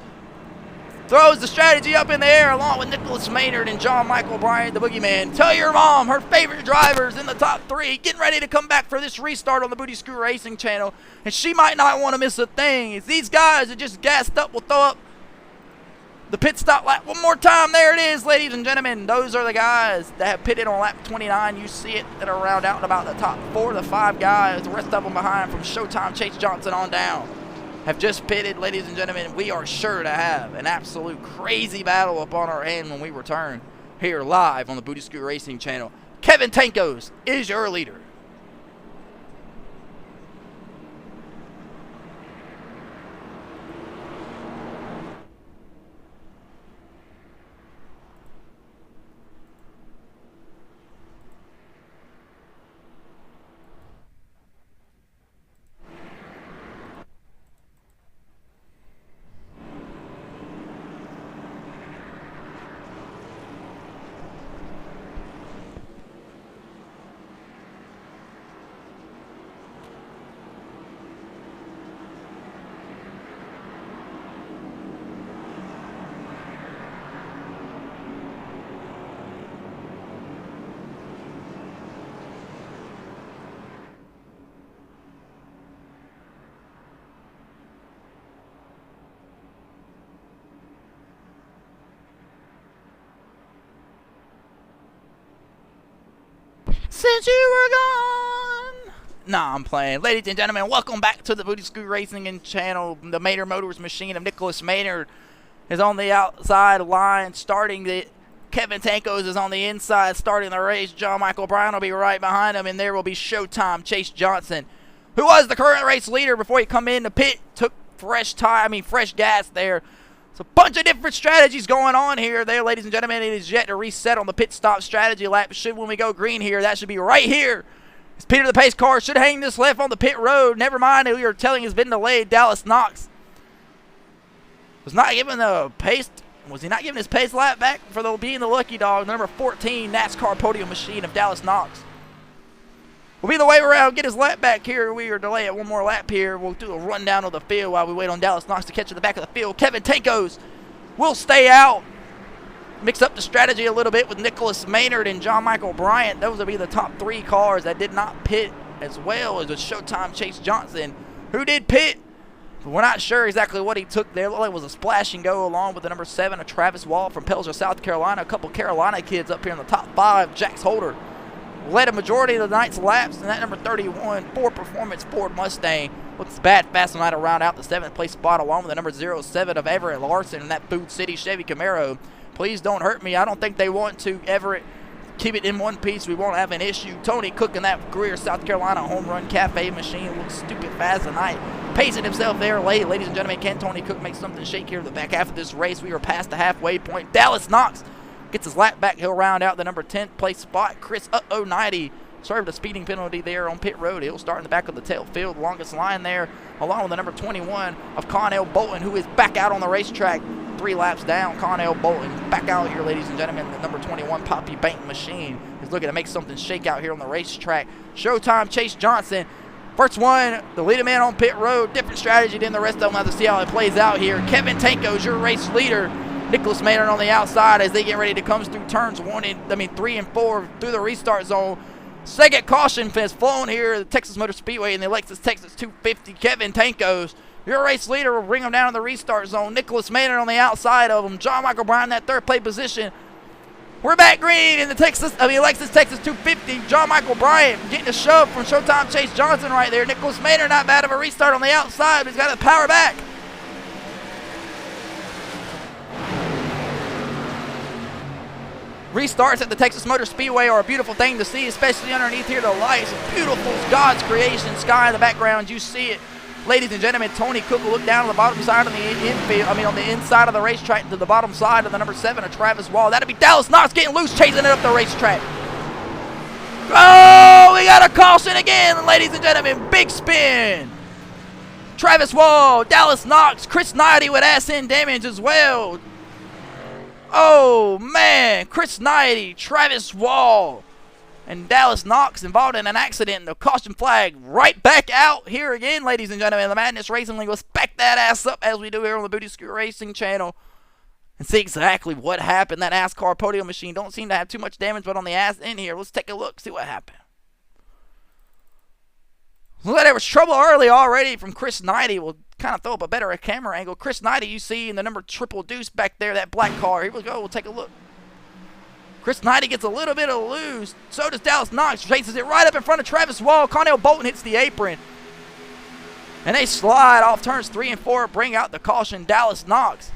throws the strategy up in the air along with Nicholas Maynard and John Michael Bryant, the boogeyman. Tell your mom her favorite drivers in the top 3 getting ready to come back for this restart on the Booty Scoot Racing channel, and she might not want to miss a thing. As these guys that just gassed up will throw up the pit stop lap one more time. There it is, ladies and gentlemen. Those are the guys that have pitted on lap 29. You see it, that are round out in about the top 4 to 5 guys. The rest of them behind from Showtime Chase Johnson on down have just pitted, ladies and gentlemen. We are sure to have an absolute crazy battle up on our hand when we return here live on the Booty Scoot Racing channel. Kevin Tankos is your leader. Since you were gone. Nah, I'm playing. Ladies and gentlemen, welcome back to the Booty Scoot Racing channel. The Maynard Motors machine of Nicholas Maynard is on the outside line starting it. Kevin Tankos is on the inside starting the race. John Michael Bryant will be right behind him, and there will be Showtime Chase Johnson, who was the current race leader before he come in the pit. Took fresh gas there. It's a bunch of different strategies going on here. There, ladies and gentlemen, it is yet to reset on the pit stop strategy lap. When we go green here, that should be right here. As Peter the pace car should hang this left on the pit road. Never mind, we were telling has been delayed. Dallas Knox was not given the pace. Was he not giving his pace lap back for being the lucky dog? Number 14 NASCAR podium machine of Dallas Knox will be the way around, get his lap back here. We are delayed one more lap here. We'll do a rundown of the field while we wait on Dallas Knox to catch at the back of the field. Kevin Tankos will stay out. Mix up the strategy a little bit with Nicholas Maynard and John Michael Bryant. Those will be the top 3 cars that did not pit, as well as with Showtime Chase Johnson, who did pit. We're not sure exactly what he took there. It looked like it was a splash and go along with the number 7 of Travis Wall from Pelzer, South Carolina. A couple Carolina kids up here in the top 5. Jax Holder led a majority of the night's laps, and that number 31 Ford Performance Ford Mustang looks bad fast tonight to round out the 7th place spot, along with the number 07 of Everett Larson and that Food City Chevy Camaro. Please don't hurt me. I don't think they want to Everett keep it in one piece. We won't have an issue. Tony Cook in that Greer, South Carolina home run cafe machine looks stupid fast tonight. Pacing himself there late. Ladies and gentlemen, can Tony Cook make something shake here in the back half of this race? We are past the halfway point. Dallas Knox gets his lap back. He'll round out the number 10th place spot. Chris 90 served a speeding penalty there on pit road. He'll start in the back of the tail field. Longest line there, along with the number 21 of Connell Bolton, who is back out on the racetrack. 3 laps down. Connell Bolton back out here, ladies and gentlemen. The number 21 Poppy Bank machine is looking to make something shake out here on the racetrack. Showtime Chase Johnson, first one, the leader man on pit road. Different strategy than the rest of them. We'll have to see how it plays out here. Kevin Tanko's your race leader. Nicholas Maynard on the outside as they get ready to come through turns 3 and 4 through the restart zone. Second caution has flown here at the Texas Motor Speedway in the Lexus Texas 250. Kevin Tanko's your race leader will bring him down in the restart zone. Nicholas Maynard on the outside of him. John Michael Bryan in that third place position. We're back green in the Lexus Texas 250. John Michael Bryan getting a shove from Showtime Chase Johnson right there. Nicholas Maynard not bad of a restart on the outside, but he's got the power back. Restarts at the Texas Motor Speedway are a beautiful thing to see, especially underneath here, the lights. Beautiful God's creation sky in the background. You see it. Ladies and gentlemen, Tony Cook will look down on the bottom side on the inside of the racetrack to the bottom side of the number 7 of Travis Wall. That'll be Dallas Knox getting loose, chasing it up the racetrack. Oh, we got a caution again, ladies and gentlemen. Big spin. Travis Wall, Dallas Knox, Chris Knighty with ass end damage as well. Oh, man. Chris Knighty, Travis Wall, and Dallas Knox involved in an accident. The caution flag right back out here again, ladies and gentlemen. The Madness Racing League will spec that ass up as we do here on the Booty Scoot Racing channel and see exactly what happened. That NASCAR podium machine don't seem to have too much damage, but on the ass end here, let's take a look, see what happened. Well, there was trouble early already from Chris Knighty. We'll kind of throw up a better camera angle. Chris Knighty, you see in the number triple deuce back there, that black car. Here we go. We'll take a look. Chris Knighty gets a little bit of loose. So does Dallas Knox. Chases it right up in front of Travis Wall. Connell Bolton hits the apron. And they slide off turns 3 and 4. Bring out the caution. Dallas Knox.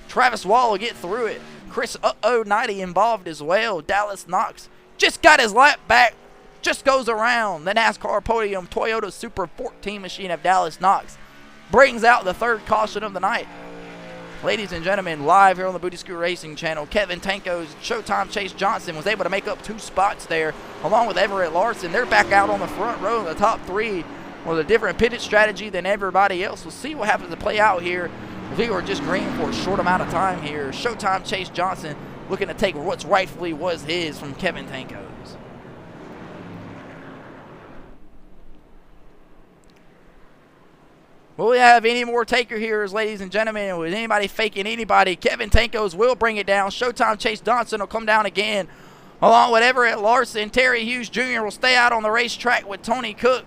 Travis Wall will get through it. Chris Knighty involved as well. Dallas Knox just got his lap back. Just goes around. The NASCAR podium Toyota Super 14 machine of Dallas Knox brings out the third caution of the night. Ladies and gentlemen, live here on the Booty Scoot Racing channel, Kevin Tanko's Showtime Chase Johnson was able to make up 2 spots there, along with Everett Larson. They're back out on the front row in the top 3 with a different pitted strategy than everybody else. We'll see what happens to play out here. We were just green for a short amount of time here. Showtime Chase Johnson looking to take what's rightfully was his from Kevin Tanko's. Will we have any more taker here, ladies and gentlemen? With anybody faking anybody, Kevin Tanko's will bring it down. Showtime Chase Johnson will come down again, along with Everett Larson. Terry Hughes Jr. will stay out on the racetrack with Tony Cook.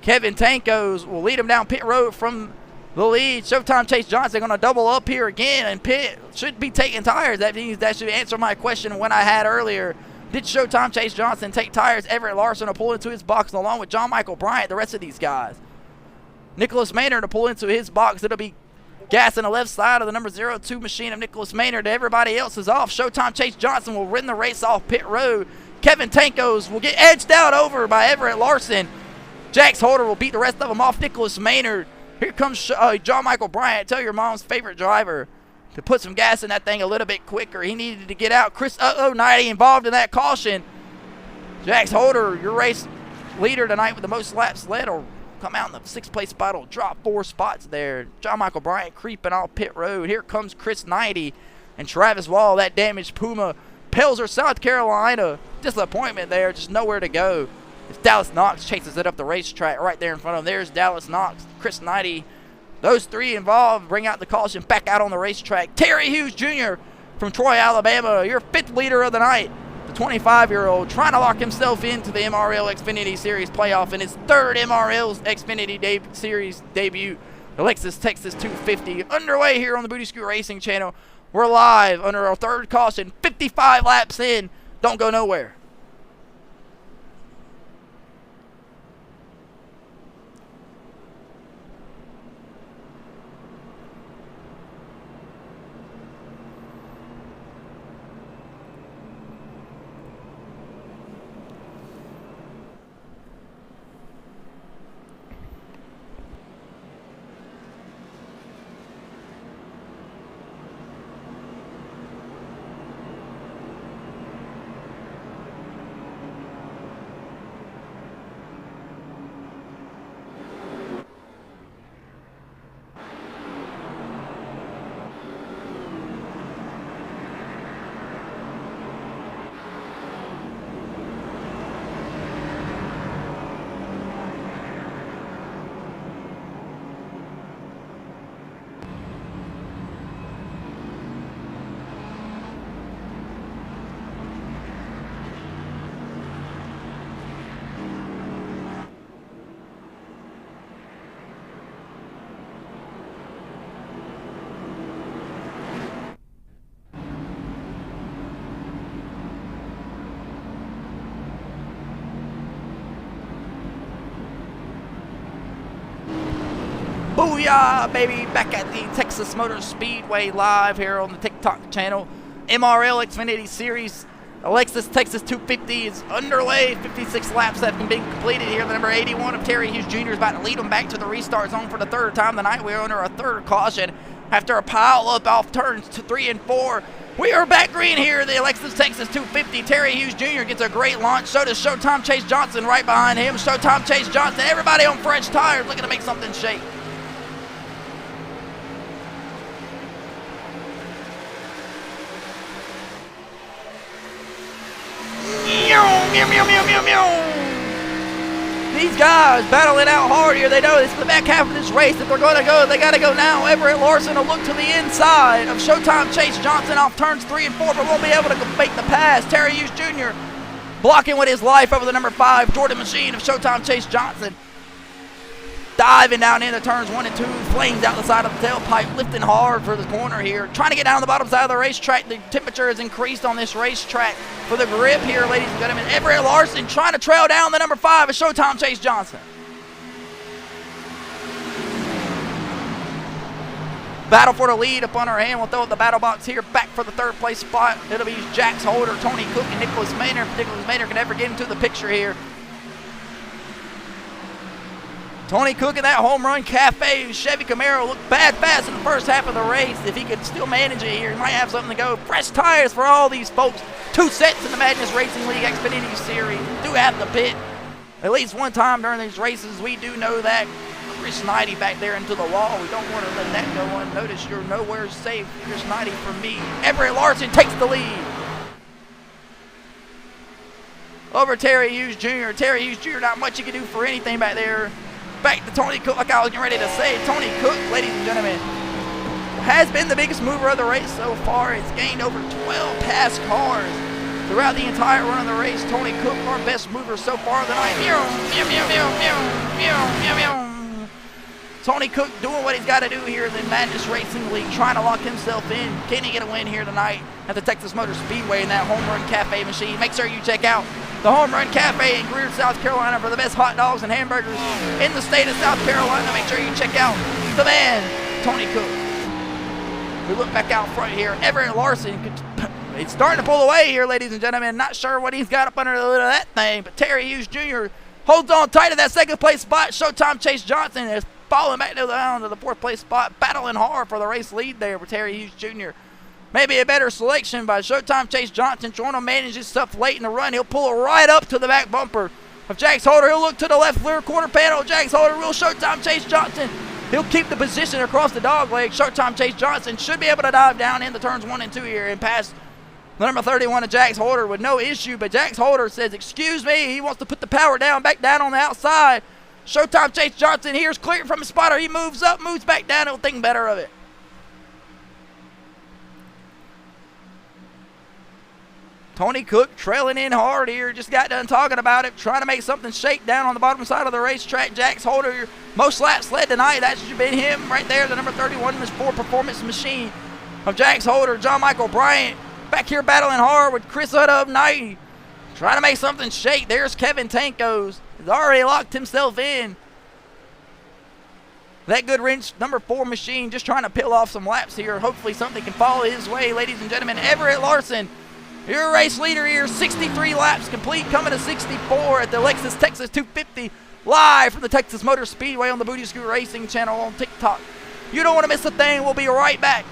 Kevin Tanko's will lead him down pit road from the lead. Showtime Chase Johnson going to double up here again, and pit should be taking tires. That means that should answer my question when I had earlier. Did Showtime Chase Johnson take tires? Everett Larson will pull into his box along with John Michael Bryant, the rest of these guys. Nicholas Maynard to pull into his box. It'll be gas on the left side of the number 02 machine of Nicholas Maynard. Everybody else is off. Showtime Chase Johnson will win the race off pit road. Kevin Tanko's will get edged out over by Everett Larson. Jax Holder will beat the rest of them off Nicholas Maynard. Here comes John Michael Bryant. Tell your mom's favorite driver to put some gas in that thing a little bit quicker. He needed to get out. Chris Knighty involved in that caution. Jax Holder, your race leader tonight with the most laps led, will come out in the 6th place spot. Will drop 4 spots there. John Michael Bryant creeping off pit road. Here comes Chris Knighty and Travis Wall, that damaged Puma. Pelzer, South Carolina. Disappointment there. Just nowhere to go. It's Dallas Knox chases it up the racetrack right there in front of him. There's Dallas Knox, Chris Knighty. Those 3 involved bring out the caution back out on the racetrack. Terry Hughes Jr. from Troy, Alabama, your 5th leader of the night. The 25-year-old trying to lock himself into the MRL Xfinity Series playoff in his 3rd MRL Xfinity Series debut. Lexus Texas 250 underway here on the Booty Scoot Racing channel. We're live under our third caution, 55 laps in. Don't go nowhere. Booyah, baby! Back at the Texas Motor Speedway live here on the TikTok channel. MRL Xfinity Series. Lexus Texas 250 is underway. 56 laps have been completed here. The number 81 of Terry Hughes Jr. is about to lead them back to the restart zone for the third time tonight. We are under a third caution after a pile up off turns 3 and 4. We are back green here. The Lexus Texas 250. Terry Hughes Jr. gets a great launch. So does Showtime Chase Johnson right behind him. Showtime Chase Johnson. Everybody on fresh tires looking to make something shake. These guys battling out hard here. They know this is the back half of this race. If they're going to go, they got to go now. Everett Larson will look to the inside of Showtime Chase Johnson off turns 3 and 4, but won't be able to make the pass. Terry Hughes Jr. blocking with his life over the number 5 Jordan Machine of Showtime Chase Johnson. Diving down into turns 1 and 2, flames out the side of the tailpipe, lifting hard for the corner here. Trying to get down the bottom side of the racetrack. The temperature has increased on this racetrack for the grip here, ladies and gentlemen. Everett Larson trying to trail down the number 5 of Showtime Chase Johnson. Battle for the lead up on our hand. We'll throw up the battle box here. Back for the third place spot. It'll be Jax Holder, Tony Cook, and Nicholas Maynard. Nicholas Maynard can never get into the picture here. Tony Cook in that home run cafe. Chevy Camaro looked bad fast in the first half of the race. If he could still manage it here, he might have something to go. Fresh tires for all these folks. 2 sets in the Madness Racing League Xfinity Series. Do have the pit at least one time during these races. We do know that. Chris Knighty back there into the wall. We don't want to let that go unnoticed. You're nowhere safe. Chris Knighty from me. Everett Larson takes the lead over Terry Hughes Jr. Terry Hughes Jr. not much you can do for anything back there. Back to Tony Cook, like I was getting ready to say. Tony Cook, ladies and gentlemen, has been the biggest mover of the race so far. It's gained over 12 past cars throughout the entire run of the race. Tony Cook, our best mover so far tonight. Tony Cook doing what he's got to do here in the Madness Racing League, trying to lock himself in. Can he get a win here tonight at the Texas Motor Speedway in that home run cafe machine? Make sure you check out the Home Run Cafe in Greer, South Carolina for the best hot dogs and hamburgers in the state of South Carolina. Make sure you check out the man, Tony Cook. We look back out front here. Everett Larson, he's starting to pull away here, ladies and gentlemen. Not sure what he's got up under the lid of that thing, but Terry Hughes Jr. holds on tight to that second place spot. Showtime Chase Johnson is falling back down to the fourth place spot, battling hard for the race lead there with Terry Hughes Jr. Maybe a better selection by Showtime Chase Johnson, trying to manage his stuff late in the run. He'll pull it right up to the back bumper of Jax Holder. He'll look to the left rear quarter panel. Jax Holder will Showtime Chase Johnson. He'll keep the position across the dog leg. Showtime Chase Johnson should be able to dive down into turns 1 and 2 here and pass the number 31 of Jax Holder with no issue. But Jax Holder says, excuse me, he wants to put the power down, back down on the outside. Showtime Chase Johnson here's cleared from his spotter. He moves up, moves back down. He'll think better of it. Tony Cook trailing in hard here. Just got done talking about it. Trying to make something shake down on the bottom side of the racetrack. Jax Holder, your most laps led tonight. That's been him right there, the number 31 in this Ford Performance Machine of Jax Holder. John Michael Bryant back here battling hard with Chris Udd of 90. Trying to make something shake. There's Kevin Tankos. He's already locked himself in. That good wrench number 4 machine just trying to peel off some laps here. Hopefully something can fall his way, ladies and gentlemen. Everett Larson, your race leader here, 63 laps complete, coming to 64 at the Lexus Texas 250, live from the Texas Motor Speedway on the Booty Scoot Racing channel on TikTok. You don't want to miss a thing. We'll be right back.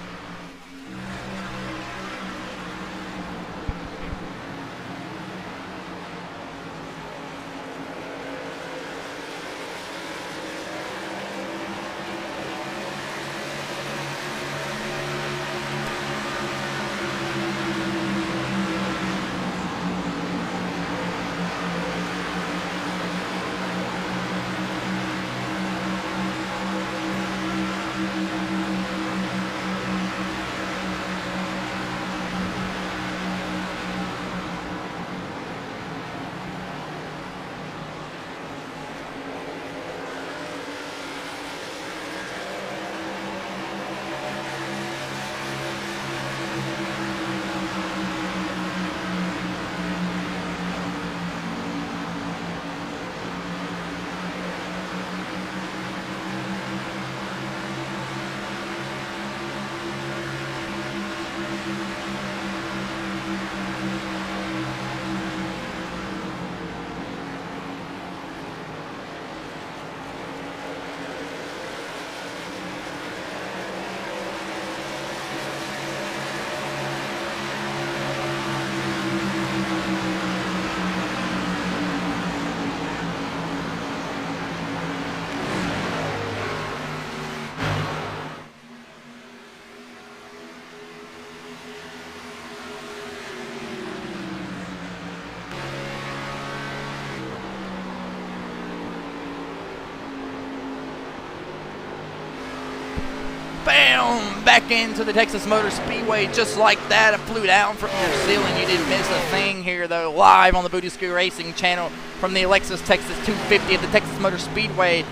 Bam! Back into the Texas Motor Speedway just like that. It flew down from your ceiling. You didn't miss a thing here, though. Live on the Booty Scoot Racing channel from the Lexus Texas 250 at the Texas Motor Speedway.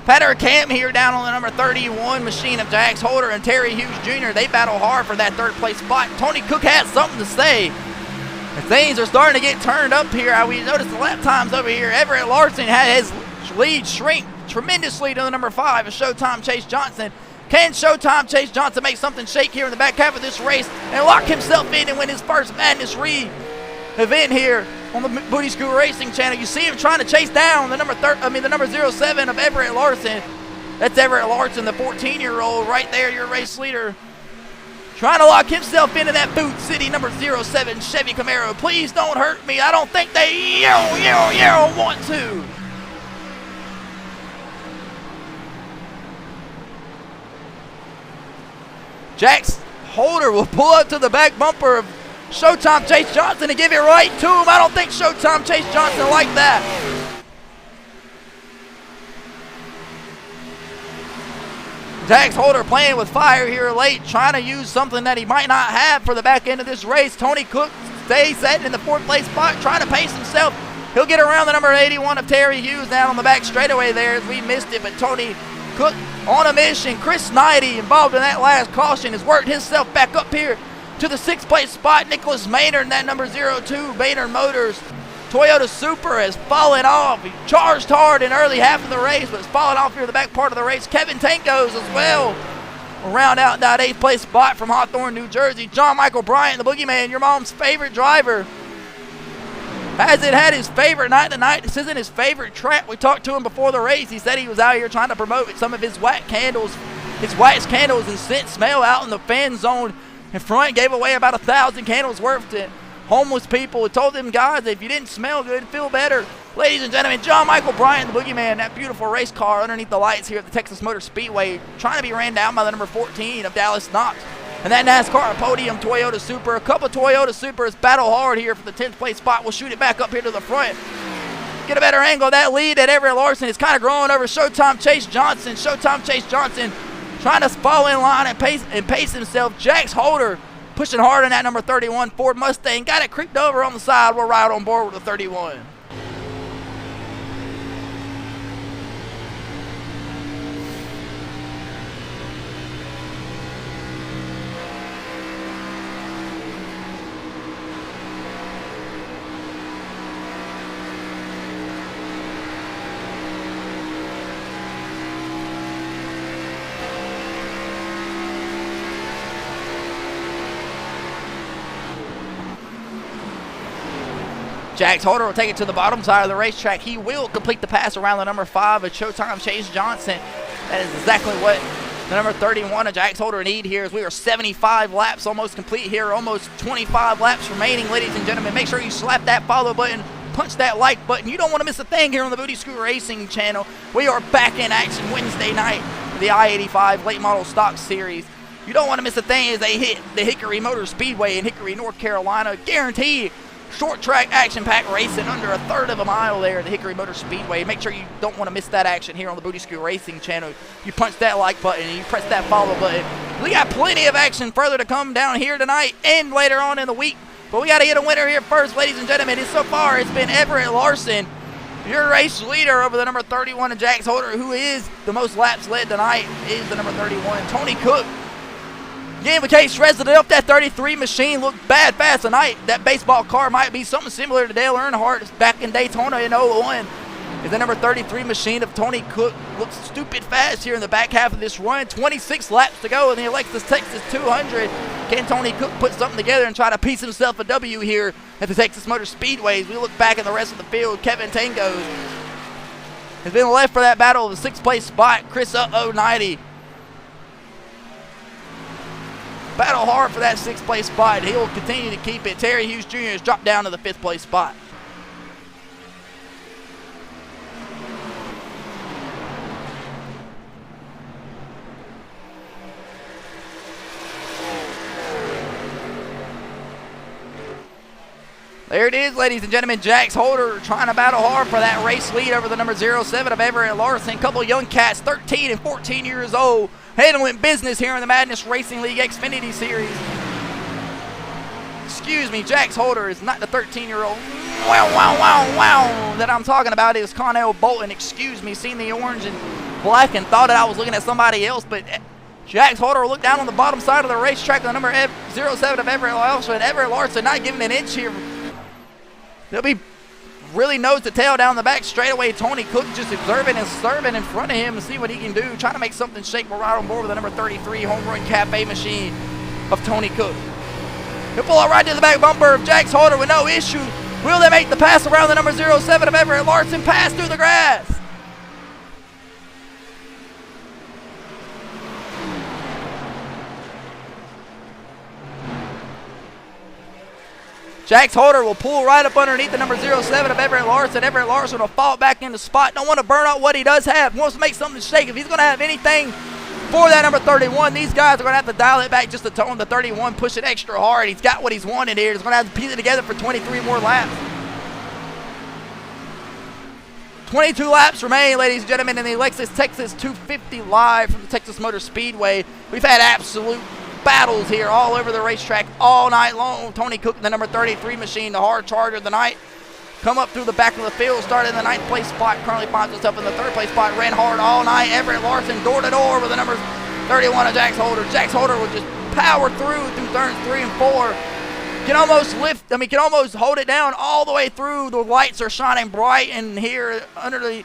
Patter Camp here down on the number 31 machine of Jax Holder and Terry Hughes Jr. They battle hard for that third place spot. Tony Cook has something to say. And things are starting to get turned up here. We noticed the lap times over here. Everett Larson had his lead shrink tremendously to the number 5 of Showtime Chase Johnson. Can Showtime Chase Johnson make something shake here in the back half of this race and lock himself in and win his first Madness Reed event here on the Booty Scoot Racing channel? You see him trying to chase down the number 07 of Everett Larson. That's Everett Larson, the 14-year-old right there, your race leader. Trying to lock himself into that Boot City number 07 Chevy Camaro. Please don't hurt me. I don't think they want to. Jax Holder will pull up to the back bumper of Showtime Chase Johnson and give it right to him. I don't think Showtime Chase Johnson liked that. Jax Holder playing with fire here late, trying to use something that he might not have for the back end of this race. Tony Cook stays set in the 4th place spot, trying to pace himself. He'll get around the number 81 of Terry Hughes down on the back straightaway there as we missed it, but Tony Cook on a mission. Chris Knighty involved in that last caution has worked himself back up here to the 6th place spot. Nicholas Maynard in that number 02 Maynard Motors Toyota Supra has fallen off. He charged hard in early half of the race, but has fallen off here in the back part of the race. Kevin Tankos as well will round out that 8th place spot from Hawthorne, New Jersey. John Michael Bryant, the Boogeyman, your mom's favorite driver, hasn't had his favorite night tonight. This isn't his favorite track. We talked to him before the race. He said he was out here trying to promote some of his wax candles and scent smell out in the fan zone in front. Gave away about 1,000 candles worth to homeless people. He told them guys, if you didn't smell good, feel better. Ladies and gentlemen, John Michael Bryant, the Boogeyman, that beautiful race car underneath the lights here at the Texas Motor Speedway, trying to be ran down by the number 14 of Dallas Knox. And that NASCAR podium Toyota Supra. A couple Toyota Supras battle hard here for the 10th place spot. We'll shoot it back up here to the front. Get a better angle of that lead that Everett Larson is kind of growing over Showtime Chase Johnson. Showtime Chase Johnson trying to fall in line and pace himself. Jax Holder Pushing hard on that number 31 Ford Mustang. Got it creeped over on the side. We're right on board with the 31. Jax Holder will take it to the bottom side of the racetrack. He will complete the pass around the number 5 of Showtime Chase Johnson. That is exactly what the number 31 of Jax Holder need here, as we are 75 laps almost complete here, almost 25 laps remaining, ladies and gentlemen. Make sure you slap that follow button, punch that like button. You don't want to miss a thing here on the Booty Scooter Racing channel. We are back in action Wednesday night for the I-85 Late Model Stock Series. You don't want to miss a thing as they hit the Hickory Motor Speedway in Hickory, North Carolina. Guaranteed short track action pack racing under a third of a mile there at the Hickory Motor Speedway. Make sure you don't want to miss that action here on the Booty Scooter Racing channel. You punch that like button and you press that follow button. We got plenty of action further to come down here tonight and later on in the week. But we got to get a winner here first, ladies and gentlemen. So far, it's been Everett Larson, your race leader, over the number 31 of Jax Holder, who is the most laps led tonight, is the number 31. Tony Cook, again, with Case resident up that 33 machine, looked bad fast tonight. That baseball car might be something similar to Dale Earnhardt back in Daytona in 01. Is the number 33 machine of Tony Cook. Looks stupid fast here in the back half of this run. 26 laps to go in the Alexis Texas 200. Can Tony Cook put something together and try to piece himself a W here at the Texas Motor Speedway? As we look back at the rest of the field, Kevin Tango has been left for that battle of the 6th place spot. Chris 090. Battle hard for that 6th place spot. He will continue to keep it. Terry Hughes Jr. has dropped down to the 5th place spot. There it is, ladies and gentlemen. Jax Holder trying to battle hard for that race lead over the number 07 of Everett Larson. Couple young cats, 13 and 14 years old, handling business here in the Madness Racing League Xfinity Series. Excuse me, Jax Holder is not the 13-year-old wow that I'm talking about. Is Connell Bolton. Excuse me, seen the orange and black and thought that I was looking at somebody else, but Jax Holder will look down on the bottom side of the racetrack. The number 07 of Everett Larson, and Everett Larson not giving an inch here. They'll be really nose to tail down the back straightaway. Tony Cook just observing and serving in front of him to see what he can do. Trying to make something shake. We're right on board with the number 33 Home Run Cafe machine of Tony Cook. He'll pull out right to the back bumper of Jax Holder with no issue. Will they make the pass around the number 07 of Everett Larson? Pass through the grass. Jax Holder will pull right up underneath the number 07 of Everett Larson. Everett Larson will fall back in the spot. Don't want to burn out what he does have. Wants to make something shake. If he's going to have anything for that number 31, these guys are going to have to dial it back just to tone the 31, push it extra hard. He's got what he's wanted here. He's going to have to piece it together for 23 more laps. 22 laps remain, ladies and gentlemen, in the Alexis Texas 250 live from the Texas Motor Speedway. We've had absolute battles here all over the racetrack all night long. Tony Cook, the number 33 machine, the hard charger of the night, come up through the back of the field, started in the 9th place spot, currently finds himself in the 3rd place spot, ran hard all night. Everett Larson door to door with the number 31 of Jax Holder. Jax Holder will just power through turns 3 and 4. Can almost can almost hold it down all the way through. The lights are shining bright in here under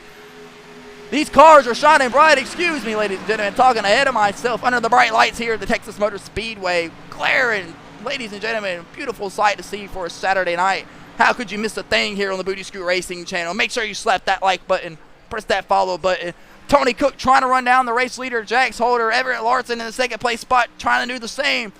these cars are shining bright, excuse me, ladies and gentlemen, talking ahead of myself, under the bright lights here at the Texas Motor Speedway. Glaring, ladies and gentlemen, beautiful sight to see for a Saturday night. How could you miss a thing here on the Booty Scooter Racing channel? Make sure you slap that like button, press that follow button. Tony Cook trying to run down the race leader, Jax Holder. Everett Larson in the 2nd place spot trying to do the same.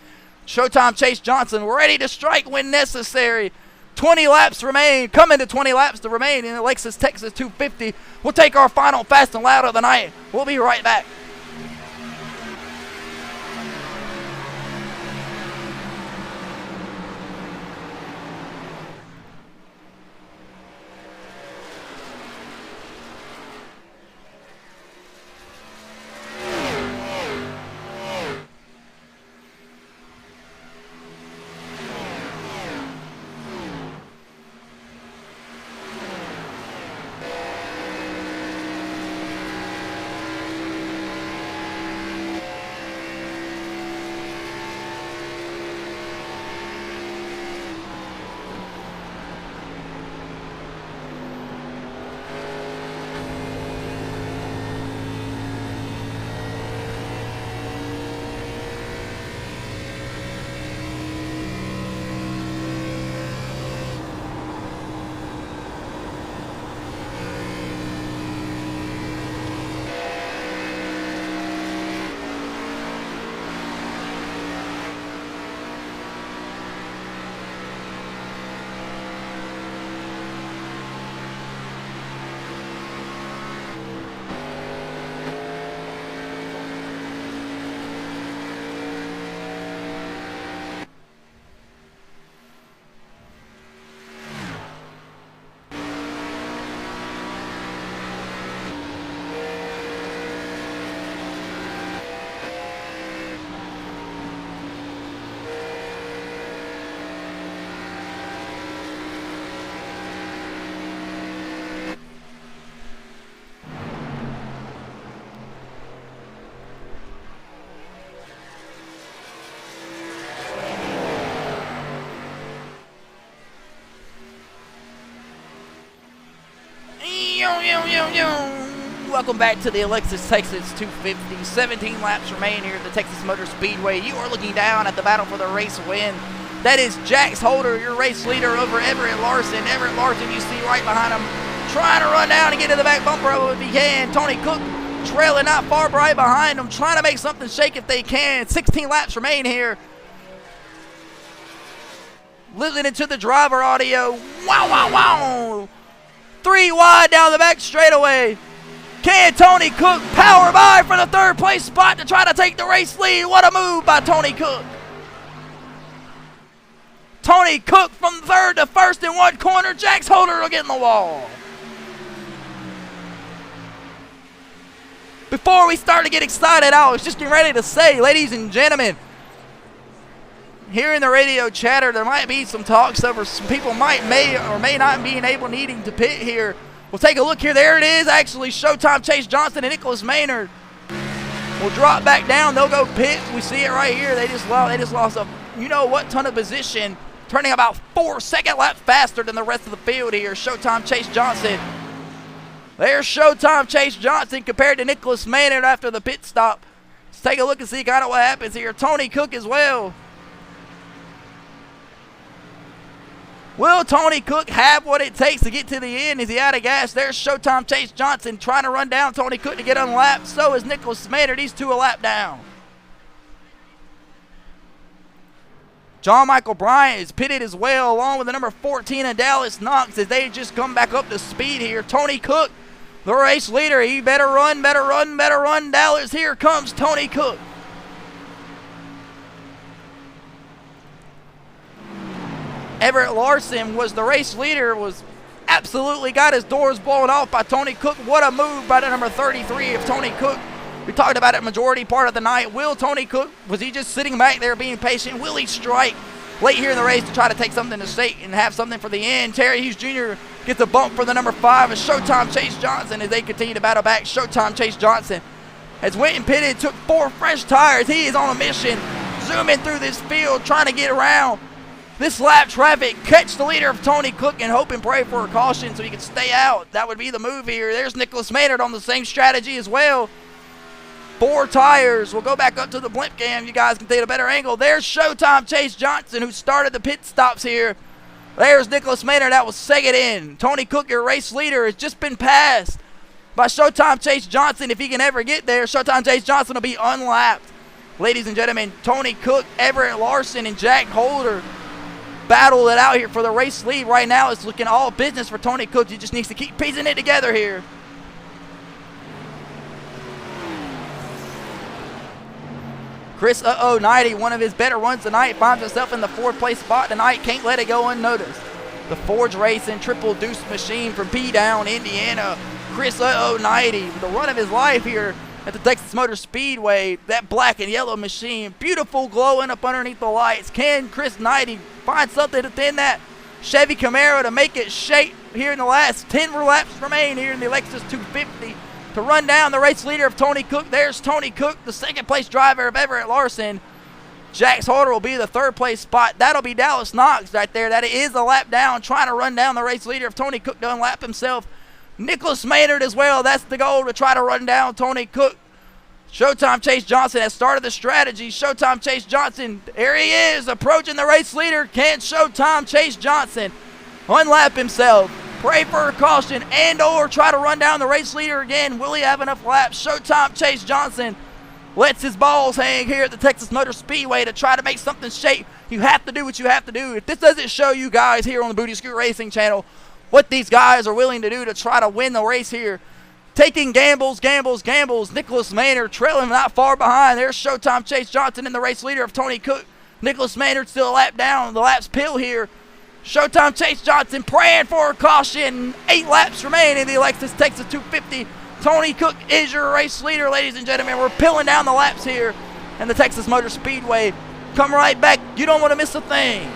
Showtime Chase Johnson ready to strike when necessary. 20 laps remain, coming to 20 laps to remain in the Lexus Texas 250. We'll take our final fast and loud of the night. We'll be right back. Welcome back to the Alexis Texas 250. 17 laps remain here at the Texas Motor Speedway. You are looking down at the battle for the race win. That is Jax Holder, your race leader, over Everett Larson. Everett Larson, you see right behind him, trying to run down and get to the back bumper of it if he can. Tony Cook trailing not far right behind him, trying to make something shake if they can. 16 laps remain here. Listening to the driver audio. Wow, wow, wow. 3 wide down the back straightaway. Can Tony Cook power by for the third place spot to try to take the race lead? What a move by Tony Cook. Tony Cook from third to first in one corner. Jax Holder will get in the wall. Before we start to get excited, I was just getting ready to say, ladies and gentlemen, here in the radio chatter, there might be some talks over some people may or may not be needing to pit here. We'll take a look here. There it is, actually. Showtime Chase Johnson and Nicholas Maynard will drop back down. They'll go pit. We see it right here. They just lost a ton of position, turning about 4 second laps faster than the rest of the field here. Showtime Chase Johnson. There's Showtime Chase Johnson compared to Nicholas Maynard after the pit stop. Let's take a look and see kind of what happens here. Tony Cook as well. Will Tony Cook have what it takes to get to the end? Is he out of gas? There's Showtime Chase Johnson trying to run down Tony Cook to get unlapped. So is Nicholas Maynard. These two a lap down. John Michael Bryant is pitted as well, along with the number 14 of Dallas Knox, as they just come back up to speed here. Tony Cook, the race leader. He better run, better run, better run. Dallas, here comes Tony Cook. Everett Larson was the race leader, was absolutely got his doors blown off by Tony Cook. What a move by the number 33 of Tony Cook. We talked about it majority part of the night. Will Tony Cook, was he just sitting back there being patient? Will he strike late here in the race to try to take something to state and have something for the end? Terry Hughes Jr. gets a bump for the number 5 of Showtime Chase Johnson as they continue to battle back. Showtime Chase Johnson has went and pitted, took 4 fresh tires. He is on a mission, zooming through this field, trying to get around this lap traffic, catch the leader of Tony Cook, and hope and pray for a caution so he can stay out. That would be the move here. There's Nicholas Maynard on the same strategy as well. 4 tires. We'll go back up to the blimp cam. You guys can take a better angle. There's Showtime Chase Johnson, who started the pit stops here. There's Nicholas Maynard. That was second in. Tony Cook, your race leader, has just been passed by Showtime Chase Johnson. If he can ever get there, Showtime Chase Johnson will be unlapped. Ladies and gentlemen, Tony Cook, Everett Larson, and Jack Holder battle it out here for the race lead. Right now it's looking all business for Tony Cook. He just needs to keep piecing it together here. Chris 90, one of his better runs tonight, finds himself in the 4th place spot tonight. Can't let it go unnoticed. The Forge Racing Triple Deuce Machine from P-Down, Indiana. Chris 90, the run of his life here at the Texas Motor Speedway. That black and yellow machine, beautiful, glowing up underneath the lights. Can Chris 90 find something to thin that Chevy Camaro to make it shake here in the last 10 laps remain here in the Lexus 250 to run down the race leader of Tony Cook? There's Tony Cook, the 2nd place driver of Everett Larson. Jax Holder will be the 3rd place spot. That'll be Dallas Knox right there. That is a lap down, trying to run down the race leader of Tony Cook to unlap himself. Nicholas Maynard as well. That's the goal, to try to run down Tony Cook. Showtime Chase Johnson has started the strategy. Showtime Chase Johnson, there he is, approaching the race leader. Can Showtime Chase Johnson unlap himself, pray for a caution, and or try to run down the race leader again? Will he have enough laps? Showtime Chase Johnson lets his balls hang here at the Texas Motor Speedway to try to make something shake. You have to do what you have to do. If this doesn't show you guys here on the Booty Scoot Racing channel what these guys are willing to do to try to win the race here, taking gambles. Nicholas Maynard trailing not far behind. There's Showtime Chase Johnson and the race leader of Tony Cook. Nicholas Maynard still a lap down. The lap's pill here. Showtime Chase Johnson praying for a caution. 8 laps remain in the Alexis Texas 250. Tony Cook is your race leader, ladies and gentlemen. We're pilling down the laps here in the Texas Motor Speedway. Come right back. You don't want to miss a thing.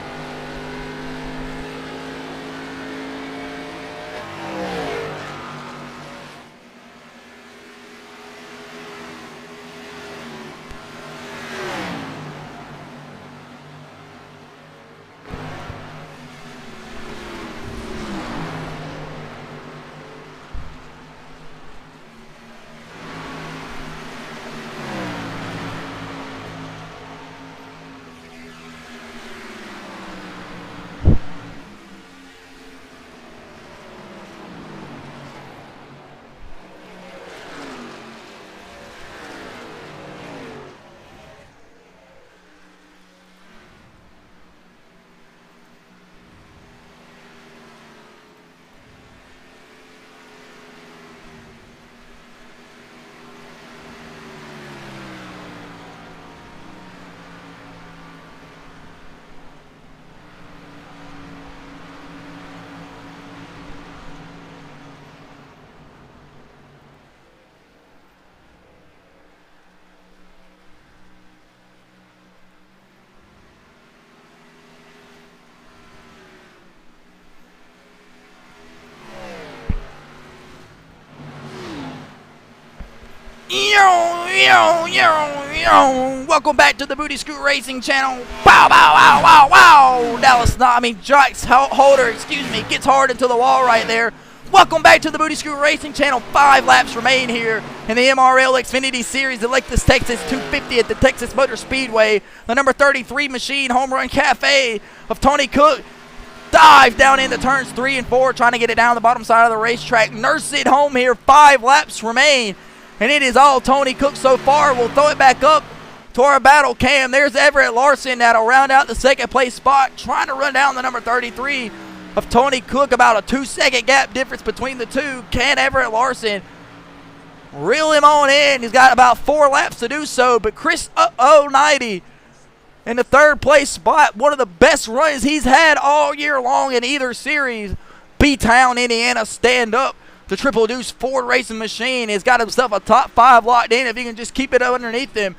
Welcome back to the Booty Scoot Racing channel. Wow, wow, wow, wow, wow. Jax Holder, gets hard into the wall right there. Welcome back to the Booty Scoot Racing channel. 5 laps remain here in the MRL Xfinity Series at Lexus Texas 250 at the Texas Motor Speedway. The number 33 machine, Home Run Cafe of Tony Cook, dives down into turns 3 and 4, trying to get it down the bottom side of the racetrack. Nurse it home here. 5 laps remain, and it is all Tony Cook so far. We'll throw it back up to our battle cam. There's Everett Larson that'll round out the second place spot, trying to run down the number 33 of Tony Cook. About a 2-second gap difference between the two. Can Everett Larson reel him on in? He's got about 4 laps to do so, but Chris 90 in the third place spot, one of the best runs he's had all year long in either series. B-Town, Indiana, stand up. The Triple Deuce Ford Racing Machine has got himself a top 5 locked in if he can just keep it underneath him.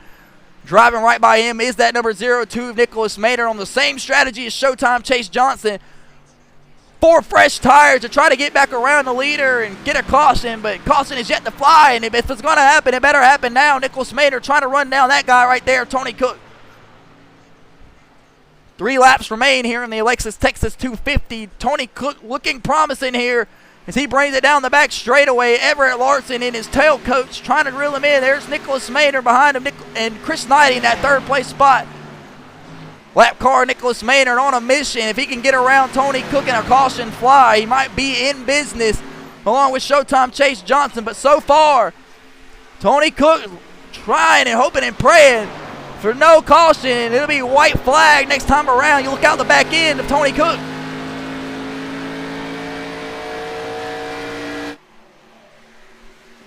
Driving right by him is that number 02, Nicholas Maynard, on the same strategy as Showtime Chase Johnson. 4 fresh tires to try to get back around the leader and get a caution, but caution is yet to fly, and if it's going to happen, it better happen now. Nicholas Maynard trying to run down that guy right there, Tony Cook. 3 laps remain here in the Lexus Texas 250. Tony Cook looking promising here as he brings it down the back straightaway. Everett Larson in his tail coach trying to reel him in. There's Nicholas Maynard behind him, and Chris Knighty in that third place spot. Lap car Nicholas Maynard on a mission. If he can get around Tony Cook and a caution fly, he might be in business along with Showtime Chase Johnson. But so far, Tony Cook trying and hoping and praying for no caution. It'll be white flag next time around. You look out the back end of Tony Cook.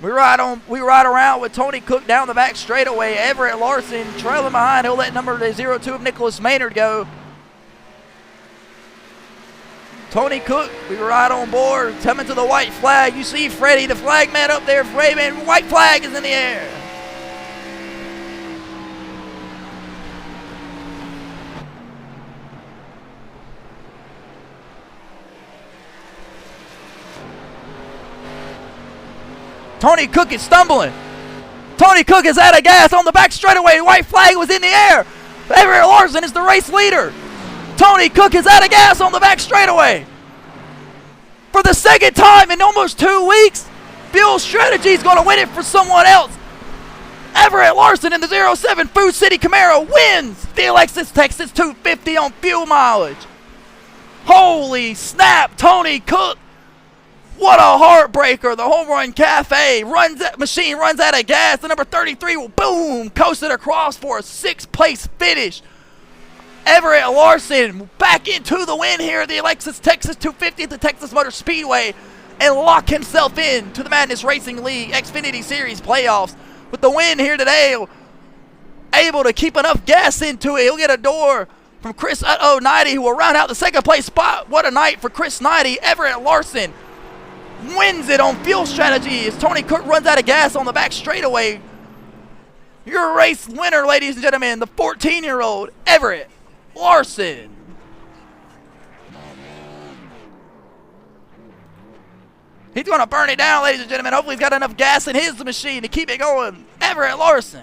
We ride around with Tony Cook down the back straightaway. Everett Larson trailing behind. He'll let number 02 of Nicholas Maynard go. Tony Cook, we ride on board, coming to the white flag. You see Freddie, the flag man up there. Freeman, white flag is in the air. Tony Cook is stumbling. Tony Cook is out of gas on the back straightaway. White flag was in the air. Everett Larson is the race leader. Tony Cook is out of gas on the back straightaway. For the second time in almost 2 weeks, Fuel Strategy is going to win it for someone else. Everett Larson in the 07 Food City Camaro wins the Lexus Texas 250 on fuel mileage. Holy snap, Tony Cook. What a heartbreaker. The Home Run Cafe machine runs out of gas. The number 33 will boom, coast it across for a 6th place finish. Everett Larson back into the win here at the Lexus Texas 250 at the Texas Motor Speedway and lock himself in to the Madness Racing League Xfinity Series playoffs. With the win here today, able to keep enough gas into it. He'll get a door from Chris 90, who will round out the second place spot. What a night for Chris 90. Everett Larson wins it on Fuel Strategy as Tony Cook runs out of gas on the back straightaway. Your race winner, ladies and gentlemen, the 14-year-old Everett Larson. He's going to burn it down, ladies and gentlemen. Hopefully he's got enough gas in his machine to keep it going. Everett Larson.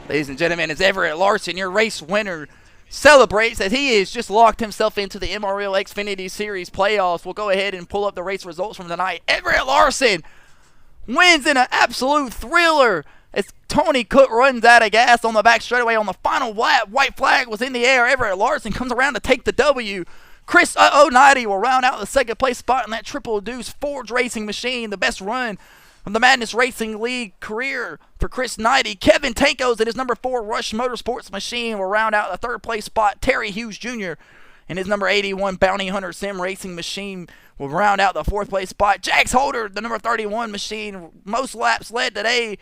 Ladies and gentlemen, as Everett Larson, your race winner, celebrates as he has just locked himself into the MRL Xfinity Series playoffs. We'll go ahead and pull up the race results from tonight. Everett Larson wins in an absolute thriller as Tony Cook runs out of gas on the back straightaway on the final lap. White flag was in the air. Everett Larson comes around to take the W. Chris 90 will round out the second place spot in that Triple Deuce Ford Racing Machine, the best run of the Madness Racing League career for Chris 90. Kevin Tankos in his number 4 Rush Motorsports Machine will round out the third place spot. Terry Hughes Jr. in his number 81 Bounty Hunter Sim Racing Machine will round out the fourth place spot. Jax Holder, the number 31 machine, most laps led today,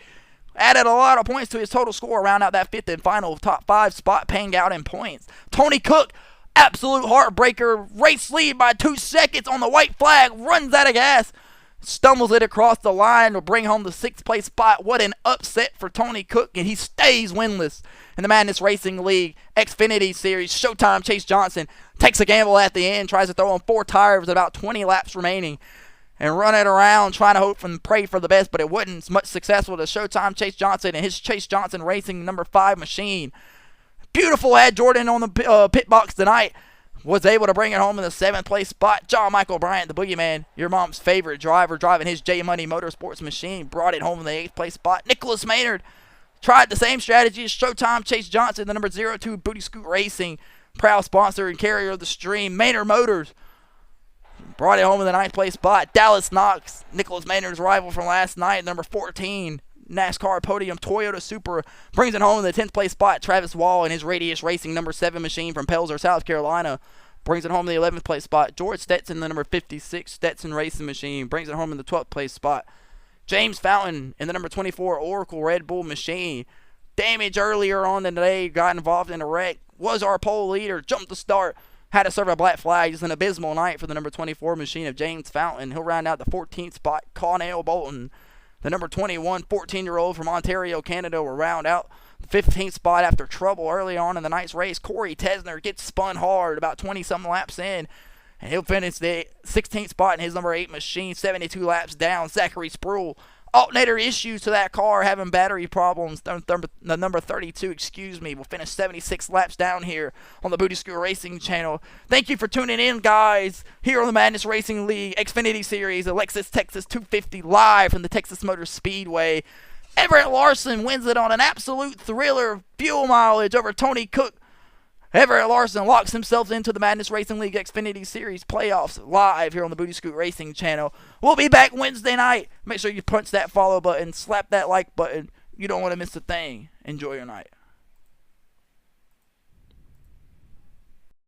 added a lot of points to his total score, round out that fifth and final top 5 spot, paying out in points. Tony Cook Absolute heartbreaker. Race lead by 2 seconds on the white flag. Runs out of gas. Stumbles it across the line to bring home the 6th place spot. What an upset for Tony Cook, and he stays winless in the Madness Racing League Xfinity Series. Showtime Chase Johnson takes a gamble at the end, tries to throw on 4 tires with about 20 laps remaining and run it around, trying to hope and pray for the best, but it wasn't much successful to Showtime Chase Johnson and his Chase Johnson Racing number 5 machine. Beautiful Ed Jordan on the pit box tonight. Was able to bring it home in the 7th place spot. John Michael Bryant, the boogeyman, your mom's favorite driver, driving his J Money Motorsports machine, brought it home in the 8th place spot. Nicholas Maynard tried the same strategy as Showtime Chase Johnson, the number 02 Booty Scoot Racing, proud sponsor and carrier of the stream. Maynard Motors brought it home in the 9th place spot. Dallas Knox, Nicholas Maynard's rival from last night, number 14. NASCAR Podium Toyota Supra, brings it home in the 10th place spot. Travis Wall and his Radius Racing number 7 machine from Pelzer, South Carolina, brings it home in the 11th place spot. George Stetson, the number 56 Stetson Racing machine, brings it home in the 12th place spot. James Fountain in the number 24 Oracle Red Bull machine. Damage earlier on in the day, got involved in a wreck, was our pole leader, jumped the start, had to serve a black flag. Just an abysmal night for the number 24 machine of James Fountain. He'll round out the 14th spot. Cornell Bolton, the number 21 14-year-old from Ontario, Canada, will round out the 15th spot after trouble early on in the night's race. Corey Tesner gets spun hard about 20-some laps in, and he'll finish the 16th spot in his number 8 machine, 72 laps down. Zachary Sproul, alternator issues to that car, having battery problems. The number 32, will finish 76 laps down here on the Booty Scoot Racing channel. Thank you for tuning in, guys, here on the Madness Racing League Xfinity Series, Alexis Texas 250, live from the Texas Motor Speedway. Everett Larson wins it on an absolute thriller, fuel mileage over Tony Cook. Everett Larson locks himself into the Madness Racing League Xfinity Series playoffs live here on the Booty Scoot Racing channel. We'll be back Wednesday night. Make sure you punch that follow button, slap that like button. You don't want to miss a thing. Enjoy your night.